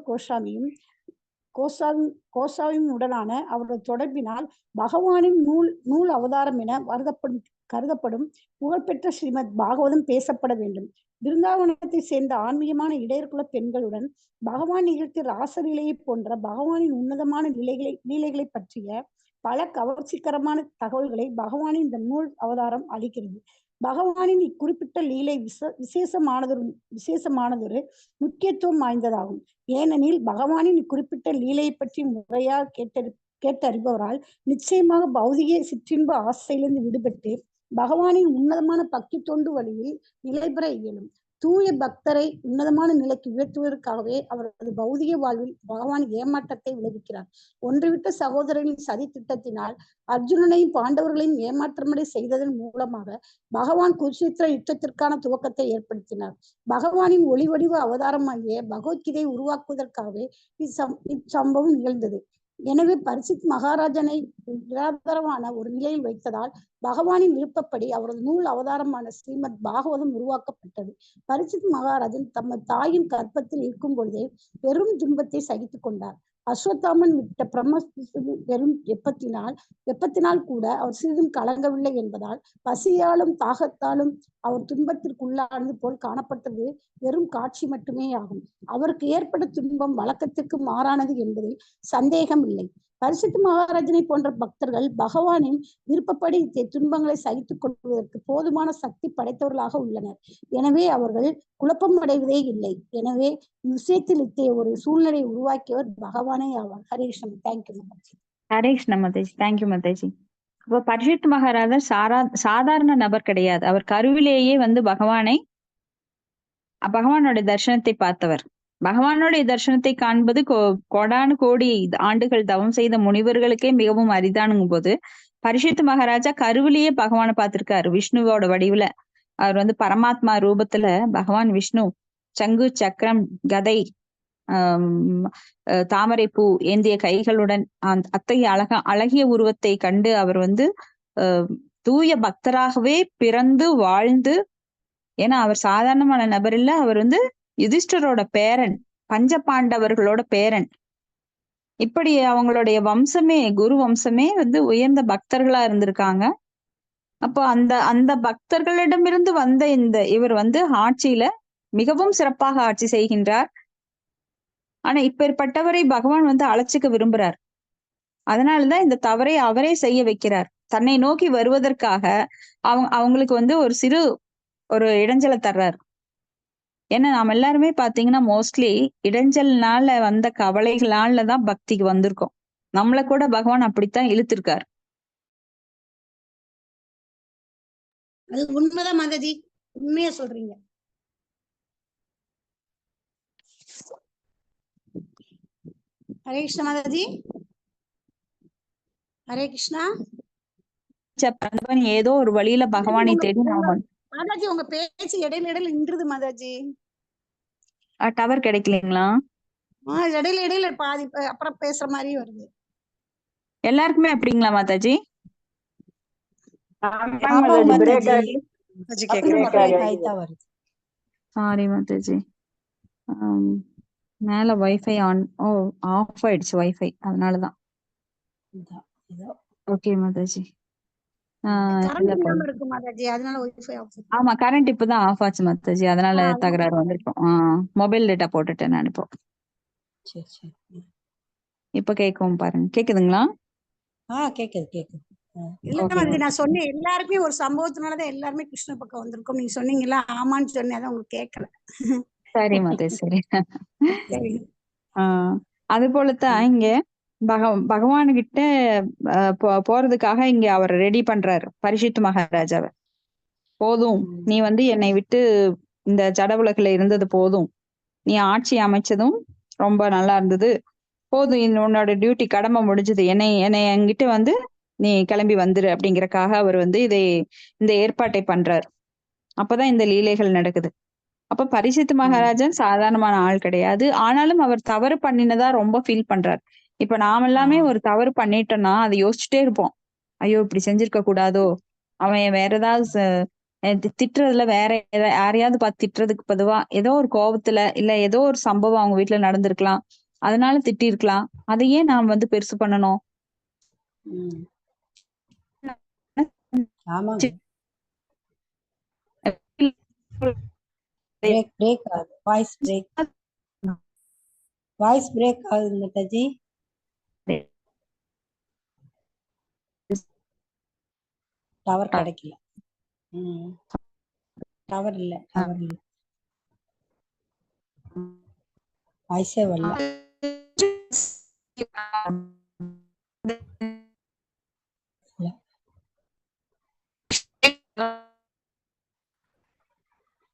[SPEAKER 4] கோசாவியும் உடனான அவரது தொடர்பினால் பகவானின் நூல் அவதாரம் என கருதப்படும் புகழ்பெற்ற ஸ்ரீமத் பாகவதம் பேசப்பட வேண்டும். பிருந்தாவனத்தை சேர்ந்த ஆன்மீகமான இடையர்குல பெண்களுடன் பகவான் நிகழ்த்திய ராசலீலையை போன்ற பகவானின் உன்னதமான லீலைகளை பற்றிய பல கவர்ச்சிகரமான தகவல்களை பகவானின் இந்த நூல் அவதாரம் அளிக்கிறது. பகவானின் இக்குறிப்பிட்ட லீலை விசேஷமானதொரு முக்கியத்துவம் வாய்ந்ததாகும். ஏனெனில் பகவானின் இக்குறிப்பிட்ட லீலையை பற்றி முறையாக கேட்டறிபவரால் நிச்சயமாக பௌதிக சிற்றின்ப ஆசையிலிருந்து விடுபட்டு பகவானின் உன்னதமான பக்தி தொண்டு வழியில் நிலை பெற இயலும். தூய பக்தரை உன்னதமான நிலைக்கு உயர்த்துவதற்காகவே அவரது பௌதிக வாழ்வில் பகவான் ஏமாற்றத்தை விளைவிக்கிறார். ஒன்றுவிட்ட சகோதரனின் சதி திட்டத்தினால் அர்ஜுனனையும் பாண்டவர்களையும் ஏமாற்றமடை செய்ததன் மூலமாக பகவான் குருஷேத்திர யுத்தத்திற்கான துவக்கத்தை ஏற்படுத்தினார். பகவானின் ஒளிவடிவ அவதாரமாகிய பகவத்கீதையை உருவாக்குவதற்காகவே இச்சம்பவம் நிகழ்ந்தது. எனவே பரிசித் மகாராஜனை நிராதாரமான ஒரு நிலையில் வைத்ததால் பகவானின் விருப்பப்படி அவரது நூல் அவதாரமான ஸ்ரீமத் பாகவதம் உருவாக்கப்பட்டது. பரிசித் மகாராஜன் தமது தாயின் கற்பத்தில் இருக்கும் பொழுதே பெரும் துன்பத்தை சகித்துக் கொண்டார். அஸ்வத்தாமன் விட்ட பெரும் வெப்பத்தினால் கூட அவர் சிறிதும் கலங்கவில்லை என்பதால் பசியாலும் தாகத்தாலும் அவர் துன்பத்திற்குள்ளானது போல் காணப்பட்டது வெறும் காட்சி மட்டுமே ஆகும். அவருக்கு ஏற்பட்ட துன்பம் வழக்கத்திற்கு மாறானது என்பதில் சந்தேகம் இல்லை. பரிசுத்த மகாராஜனை போன்ற பக்தர்கள் பகவானின் விருப்பப்படி துன்பங்களை சகித்துக் கொள்வதற்கு போதுமான சக்தி படைத்தவர்களாக உள்ளனர். எனவே அவர்கள் குழப்பம் அடைவதே இல்லை. எனவே விஷயத்தில் இத்தகைய ஒரு சூழ்நிலையை உருவாக்கியவர் பகவானே ஆவார். ஹரே கிருஷ்ணா. தேங்க்யூ மாதாஜி.
[SPEAKER 1] ஹரே கிருஷ்ணா மாதாஜி. தேங்க்யூ மாதாஜி. இப்போ பரிசுத்த மகாராஜர் சாதாரண நபர் கிடையாது. அவர் கருவிலேயே வந்து பகவானுடைய தரிசனத்தை பார்த்தவர். பகவானுடைய தரிசனத்தை காண்பது கோடானு கோடி ஆண்டுகள் தவம் செய்த முனிவர்களுக்கே மிகவும் அரிதானுங்கும் போது பரிசுத்த மகாராஜா கருவிலேயே பகவானை பார்த்திருக்காரு. விஷ்ணுவோட வடிவுல அவர் வந்து பரமாத்மா ரூபத்துல பகவான் விஷ்ணு சங்கு சக்கரம் கதை தாமரை பூ ஏந்திய கைகளுடன் அத்தகைய அழகிய உருவத்தை கண்டு அவர் வந்து தூய பக்தராகவே பிறந்து வாழ்ந்து, ஏன்னா அவர் சாதாரணமான நபர் இல்ல, அவர் வந்து யுதிஷ்டரோட பேரன், பஞ்ச பாண்டவர்களோட பேரன். இப்படி அவங்களுடைய வம்சமே, குரு வம்சமே வந்து உயர்ந்த பக்தர்களா இருந்திருக்காங்க. அப்போ அந்த பக்தர்களிடமிருந்து வந்த இவர் வந்து ஆட்சியில மிகவும் சிறப்பாக ஆட்சி செய்கின்றார். ஆனா இப்பேற்பட்டவரை பகவான் வந்து அழைச்சிக்க விரும்புறார். அதனாலதான் இந்த தவறை அவரே செய்ய வைக்கிறார். தன்னை நோக்கி வருவதற்காக அவங்களுக்கு வந்து ஒரு இடைஞ்சலை தர்றார். ஏன்னா நாம எல்லாருமே பாத்தீங்கன்னா மோஸ்ட்லி இடைஞ்சல்னால வந்த கவலைகளாலதான் பக்திக்கு வந்திருக்கோம். நம்மளை கூட பகவான் அப்படித்தான் இழுத்திருக்கார்.
[SPEAKER 4] அது உண்மைதான் மாதாஜி, உண்மையா சொல்றீங்க. ஹரே கிருஷ்ணா மாதாஜி. ஹரே கிருஷ்ணா.
[SPEAKER 1] ஏதோ ஒரு வழியில பகவானை தேடி
[SPEAKER 4] மாதாஜி உங்க பேச்சு இடையில நின்றுது மாதாஜி.
[SPEAKER 1] டவர் கிடைக்கலீங்களா?
[SPEAKER 4] இடையில பாதி அப்புறம் பேசுற மாதிரி வருது.
[SPEAKER 1] எல்லாருக்குமே அப்படிங்களா மாதாஜி? சாரி மாதாஜி, மேல வைஃபை ஆஃப் ஆயிடுச்சு வைஃபை, அதனாலதான். ஓகே மாதாஜி. ஆமா, கரண்ட் இப்பதான் ஆஃப் ஆச்சு மாதாஜி, அதனால தகராறு வந்திருக்கும். மொபைல் டேட்டா போட்டுட்டேன் நான் இப்போ. இப்ப கேட்கவும் பாருங்க. கேக்குதுங்களா?
[SPEAKER 4] கேக்குது. நான் சொன்னேன் எல்லாருமே ஒரு சம்பவத்தினாலதான் எல்லாருமே கிருஷ்ண பக்கம் வந்திருக்கோம். நீங்க சொன்னீங்களா? ஆமான்னு சொன்னேன், அதான் உங்களுக்கு கேட்கல.
[SPEAKER 1] சரி மாதாஜி, சரி. அது போலத்தான் இங்க பகவானுகிட்ட போறதுக்காக இங்க அவர் ரெடி பண்றாரு பரிசுத்த மகாராஜாவை. போதும், நீ வந்து என்னை விட்டு இந்த ஜட உலகில இருந்தது போதும், நீ ஆட்சி அமைச்சதும் ரொம்ப நல்லா இருந்தது, போதும், உன்னோட டியூட்டி கடமை முடிஞ்சது, என்னை என்கிட்ட வந்து நீ கிளம்பி வந்துரு அப்படிங்கறக்காக அவர் வந்து இந்த ஏற்பாட்டை பண்றாரு. அப்பதான் இந்த லீலைகள் நடக்குது. அப்ப பரிசுத்த மகாராஜன் சாதாரணமான ஆள் கிடையாது. ஆனாலும் அவர் தவறு பண்ணினதா ரொம்ப ஃபீல் பண்றாரு. இப்ப நாம எல்லாமே ஒரு தவறு பண்ணிட்டோம்னா அதை யோசிச்சுட்டே இருப்போம். ஐயோ இப்படி செஞ்சிருக்க கூடாதோ, அவன் வேற ஏதாவது திட்டுறதுல வேற யாரையாவது பார்த்து திட்டுறதுக்கு பொதுவா ஏதோ ஒரு கோபத்துல இல்ல ஏதோ ஒரு சம்பவம் அவங்க வீட்டுல நடந்திருக்கலாம், அதனால திட்டி இருக்கலாம். அதையே நாம் வந்து பெருசு பண்ணணும்.
[SPEAKER 4] வாய்ஸ் பிரேக் ஆகுது மாதாஜி. டவர் கிடைக்கல. டவர் இல்ல. வாய்ஸே வரல.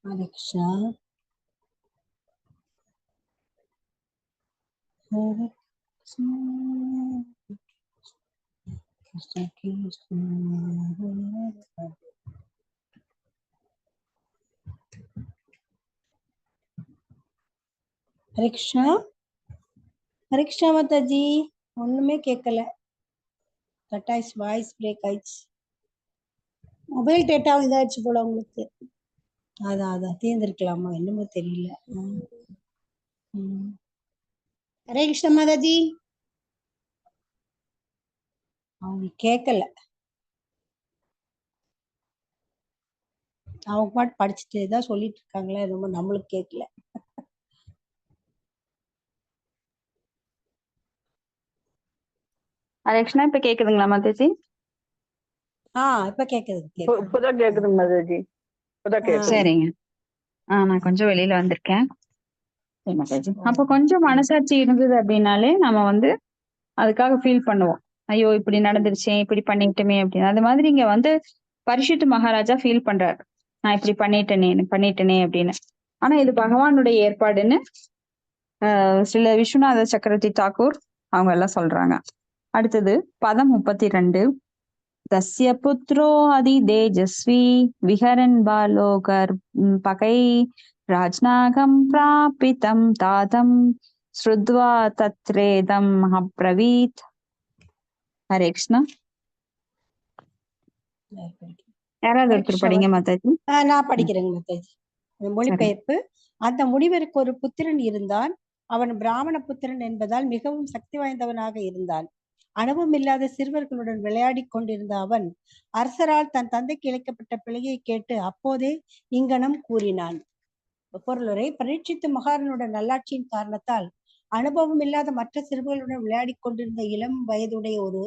[SPEAKER 4] ஹரே கிருஷ்ணா. ஹரே கிருஷ்ணா. ஹரே கிருஷ்ணா மாதாஜி. ஒண்ணுமே கேட்கல. கட் ஆயிடுச்சு, வாய்ஸ் பிரேக் ஆயிடுச்சு. மொபைல் டேட்டாவும் இதாச்சு போல உங்களுக்கு. அதான் தீர்ந்துருக்கலாமா என்னமோ தெரியல. ஹரே கிருஷ்ண மாதாஜி. அவங்க கேட்கல, அவங்க பாட்டு படிச்சுட்டு தான் சொல்லிட்டு இருக்காங்களே, ரொம்ப நம்மளுக்கு கேட்கல.
[SPEAKER 1] ஹரே கிருஷ்ணா, இப்ப கேக்குதுங்களா மாதாஜி?
[SPEAKER 4] இப்ப கேக்குது.
[SPEAKER 3] இப்பதான் கேக்குது மாதாஜி, இப்பதான் கேக்குது.
[SPEAKER 1] சரிங்க. நான் கொஞ்சம் வெளியில வந்திருக்கேன். சரி மாதாஜி. அப்ப கொஞ்சம் மனசாட்சி இருந்தது அப்படின்னாலே நம்ம வந்து அதுக்காக ஃபீல் பண்ணுவோம். ஐயோ இப்படி நடந்துருச்சே, இப்படி பண்ணிட்டோமே அப்படின்னு. அது மாதிரி இங்க வந்து பரிசுத்த மகாராஜா ஃபீல் பண்றாரு, நான் இப்படி பண்ணிட்டேனே அப்படின்னு. ஆனா இது பகவானுடைய ஏற்பாடுன்னு சில விஸ்வநாத சக்கரவர்த்தி தாக்கூர் அவங்க எல்லாம் சொல்றாங்க. அடுத்தது பதம் 32. தஸ்ய புத்ரோ அதி தேஜஸ்வி விஹரன் பாலோகர் பகை ராஜ்நாகம் பிராபிதம் தாதம் ஸ்ருத்வா தத்ரேதம் அப்ரவீத். ஹரே கிருஷ்ணா. யாராவது ஒருத்தர் படிங்க மாதாஜி.
[SPEAKER 4] நான் படிக்கிறேங்க மாதாஜி. மொழிபெயர்ப்பு. அந்த முனிவருக்கு ஒரு புத்திரன் இருந்தான். அவன் பிராமண புத்திரன் என்பதால் மிகவும் சக்தி வாய்ந்தவனாக இருந்தான். அனுபவம் இல்லாத சிறுவர்களுடன் விளையாடி கொண்டிருந்த அவன் அரசரால் தன் தந்தைக்கு இழைக்கப்பட்ட பிழையை கேட்டு அப்போதே இங்கனம் கூறினான். பொருளுரை. பரீட்சித்து மகாரனுடைய நல்லாட்சியின் காரணத்தால் அனுபவம் இல்லாத மற்ற சிறுவர்களுடன் விளையாடி கொண்டிருந்த இளம் வயதுடைய ஒரு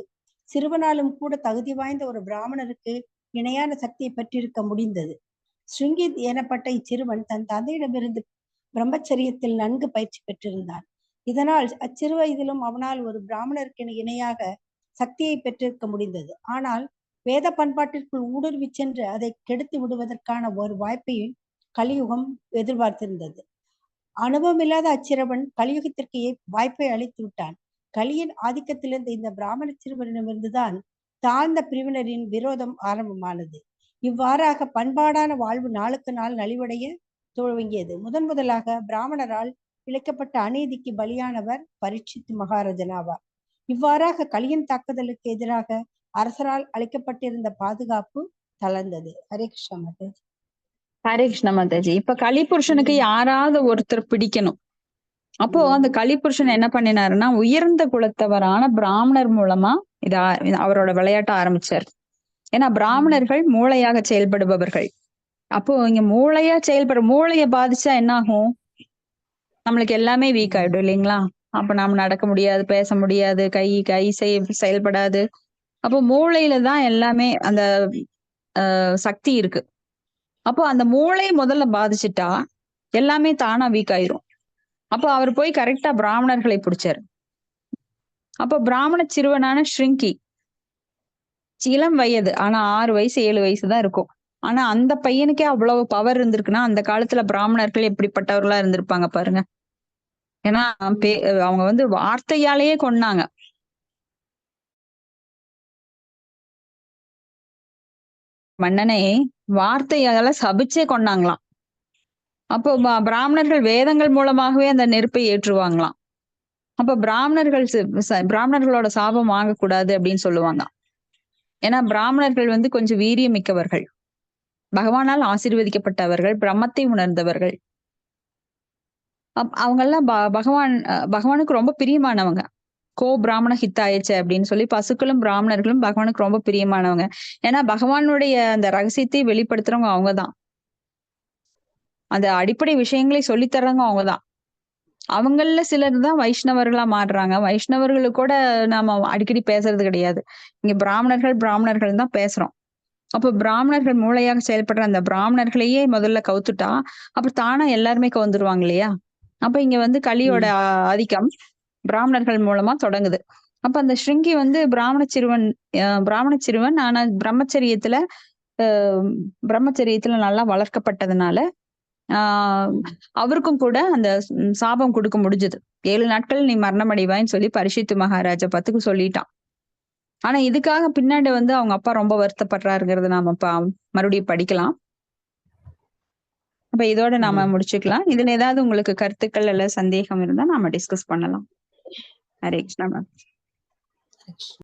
[SPEAKER 4] சிறுவனாலும் கூட தகுதி வாய்ந்த ஒரு பிராமணருக்கு இணையான சக்தியை பெற்றிருக்க முடிந்தது. ஸ்ருங்கி எனப்பட்ட இச்சிறுவன் தன் தந்தையிடமிருந்து பிரம்மச்சரியத்தில் நன்கு பயிற்சி பெற்றிருந்தான். இதனால் அச்சிறு வயதிலும் அவனால் ஒரு பிராமணருக்கு இணையாக சக்தியை பெற்றிருக்க முடிந்தது. ஆனால் வேத பண்பாட்டிற்குள் ஊடுருவி சென்று அதை கெடுத்து விடுவதற்கான ஒரு வாய்ப்பையும் கலியுகம் எதிர்பார்த்திருந்தது. அனுபவம் இல்லாத அச்சிறுவன் கலியுகத்திற்கு வாய்ப்பை அளித்து விட்டான். கலியின் ஆதிக்கத்திலிருந்து இந்த பிராமண சிறுவனிடமிருந்துதான் தாழ்ந்த பிரிவினரின் விரோதம் ஆரம்பமானது. இவ்வாறாக பண்பாடான வாழ்வு நாளுக்கு நாள் நலிவடைய துவங்கியது. முதலாக பிராமணரால் இழைக்கப்பட்ட அநீதிக்கு பலியானவர் பரீட்சித்து மகாராஜனாவார். இவ்வாறாக கலியின் தாக்குதலுக்கு எதிராக அரசரால் அளிக்கப்பட்டிருந்த பாதுகாப்பு தளர்ந்தது. ஹரே கிருஷ்ண மாதாஜி.
[SPEAKER 1] ஹரே கிருஷ்ண மாதாஜி. இப்ப கலிபுருஷனுக்கு யாராவது ஒருத்தர் பிடிக்கணும். அப்போ அந்த கலிபுருஷன் என்ன பண்ணினாருன்னா, உயர்ந்த குலத்தவரான பிராமணர் மூலமா அவரோட விளையாட்ட ஆரம்பிச்சார். ஏன்னா பிராமணர்கள் மூளையாக செயல்படுபவர்கள். அப்போ இங்க மூளையா மூளைய பாதிச்சா என்ன ஆகும்? நம்மளுக்கு எல்லாமே வீக் ஆயிடும் இல்லைங்களா? அப்ப நாம நடக்க முடியாது, பேச முடியாது, கை செயல்படாது. அப்போ மூளையில தான் எல்லாமே அந்த சக்தி இருக்கு. அப்போ அந்த மூளை முதல்ல பாதிச்சுட்டா எல்லாமே தானா வீக் ஆயிரும். அப்போ அவர் போய் கரெக்டா பிராமணர்களை பிடிச்சாரு. அப்போ பிராமண சிறுவனான ஸ்ருங்கி இளம் வயது, ஆனா 6 வயசு 7 வயசு தான் இருக்கும். ஆனா அந்த பையனுக்கே அவ்வளவு பவர் இருந்திருக்குன்னா அந்த காலத்துல பிராமணர்கள் எப்படிப்பட்டவர்களா இருந்திருப்பாங்க பாருங்க. ஏன்னா அவங்க வந்து வார்த்தையாலேயே கொன்னாங்க. மன்னனை வார்த்தையால சபிச்சே கொன்னாங்களாம். அப்போ பிராமணர்கள் வேதங்கள் மூலமாகவே அந்த நெருப்பை ஏற்றுவாங்களாம். அப்ப பிராமணர்களோட சாபம் வாங்கக்கூடாது அப்படின்னு சொல்லுவாங்க. ஏன்னா பிராமணர்கள் வந்து கொஞ்சம் வீரியம் மிக்கவர்கள், பகவானால் ஆசீர்வதிக்கப்பட்டவர்கள், பிரம்மத்தை உணர்ந்தவர்கள். அவங்க எல்லாம் பகவானுக்கு ரொம்ப பிரியமானவங்க. பிராமண ஹித்தாயச்ச அப்படின்னு சொல்லி பசுக்களும் பிராமணர்களும் பகவானுக்கு ரொம்ப பிரியமானவங்க. ஏன்னா பகவானுடைய அந்த ரகசியத்தை வெளிப்படுத்துறவங்க அவங்கதான். அந்த அடிப்படை விஷயங்களை சொல்லித்தர்றவங்க அவங்கதான். அவங்கள சிலர் தான் வைஷ்ணவர்களா மாறுறாங்க. வைஷ்ணவர்களுக்கு கூட நாம அடிக்கடி பேசுறது கிடையாது. இங்க பிராமணர்கள் தான் பேசுறோம். அப்ப பிராமணர்கள் மூளையாக செயல்படுற அந்த பிராமணர்களையே முதல்ல கவுத்துட்டா அப்ப தானா எல்லாருமே கவுந்துருவாங்க இல்லையா? அப்ப இங்க வந்து கலியோட ஆதிக்கம் பிராமணர்கள் மூலமா தொடங்குது. அப்ப அந்த ஸ்ருங்கி வந்து பிராமண சிறுவன் ஆனா பிரம்மச்சரியத்துல நல்லா வளர்க்கப்பட்டதுனால அவருக்கும் கூட அந்த சாபம் கொடுக்க முடிஞ்சது. 7 நாட்கள் நீ மரணம் அடைவாய்ன்னு சொல்லி பரிசுத்த மகாராஜா பத்துக்கு சொல்லிட்டான். ஆனா இதுக்காக பின்னாடி வந்து அவங்க அப்பா ரொம்ப வருத்தப்படுறாருங்கிறத நாம மறுபடியும் படிக்கலாம். அப்ப இதோட நாம முடிச்சுக்கலாம். இதுல ஏதாவது உங்களுக்கு கருத்துக்கள் இல்ல சந்தேகம் இருந்தா நாம டிஸ்கஸ் பண்ணலாம். ஹரே கிருஷ்ணா மேம்.
[SPEAKER 5] மச்.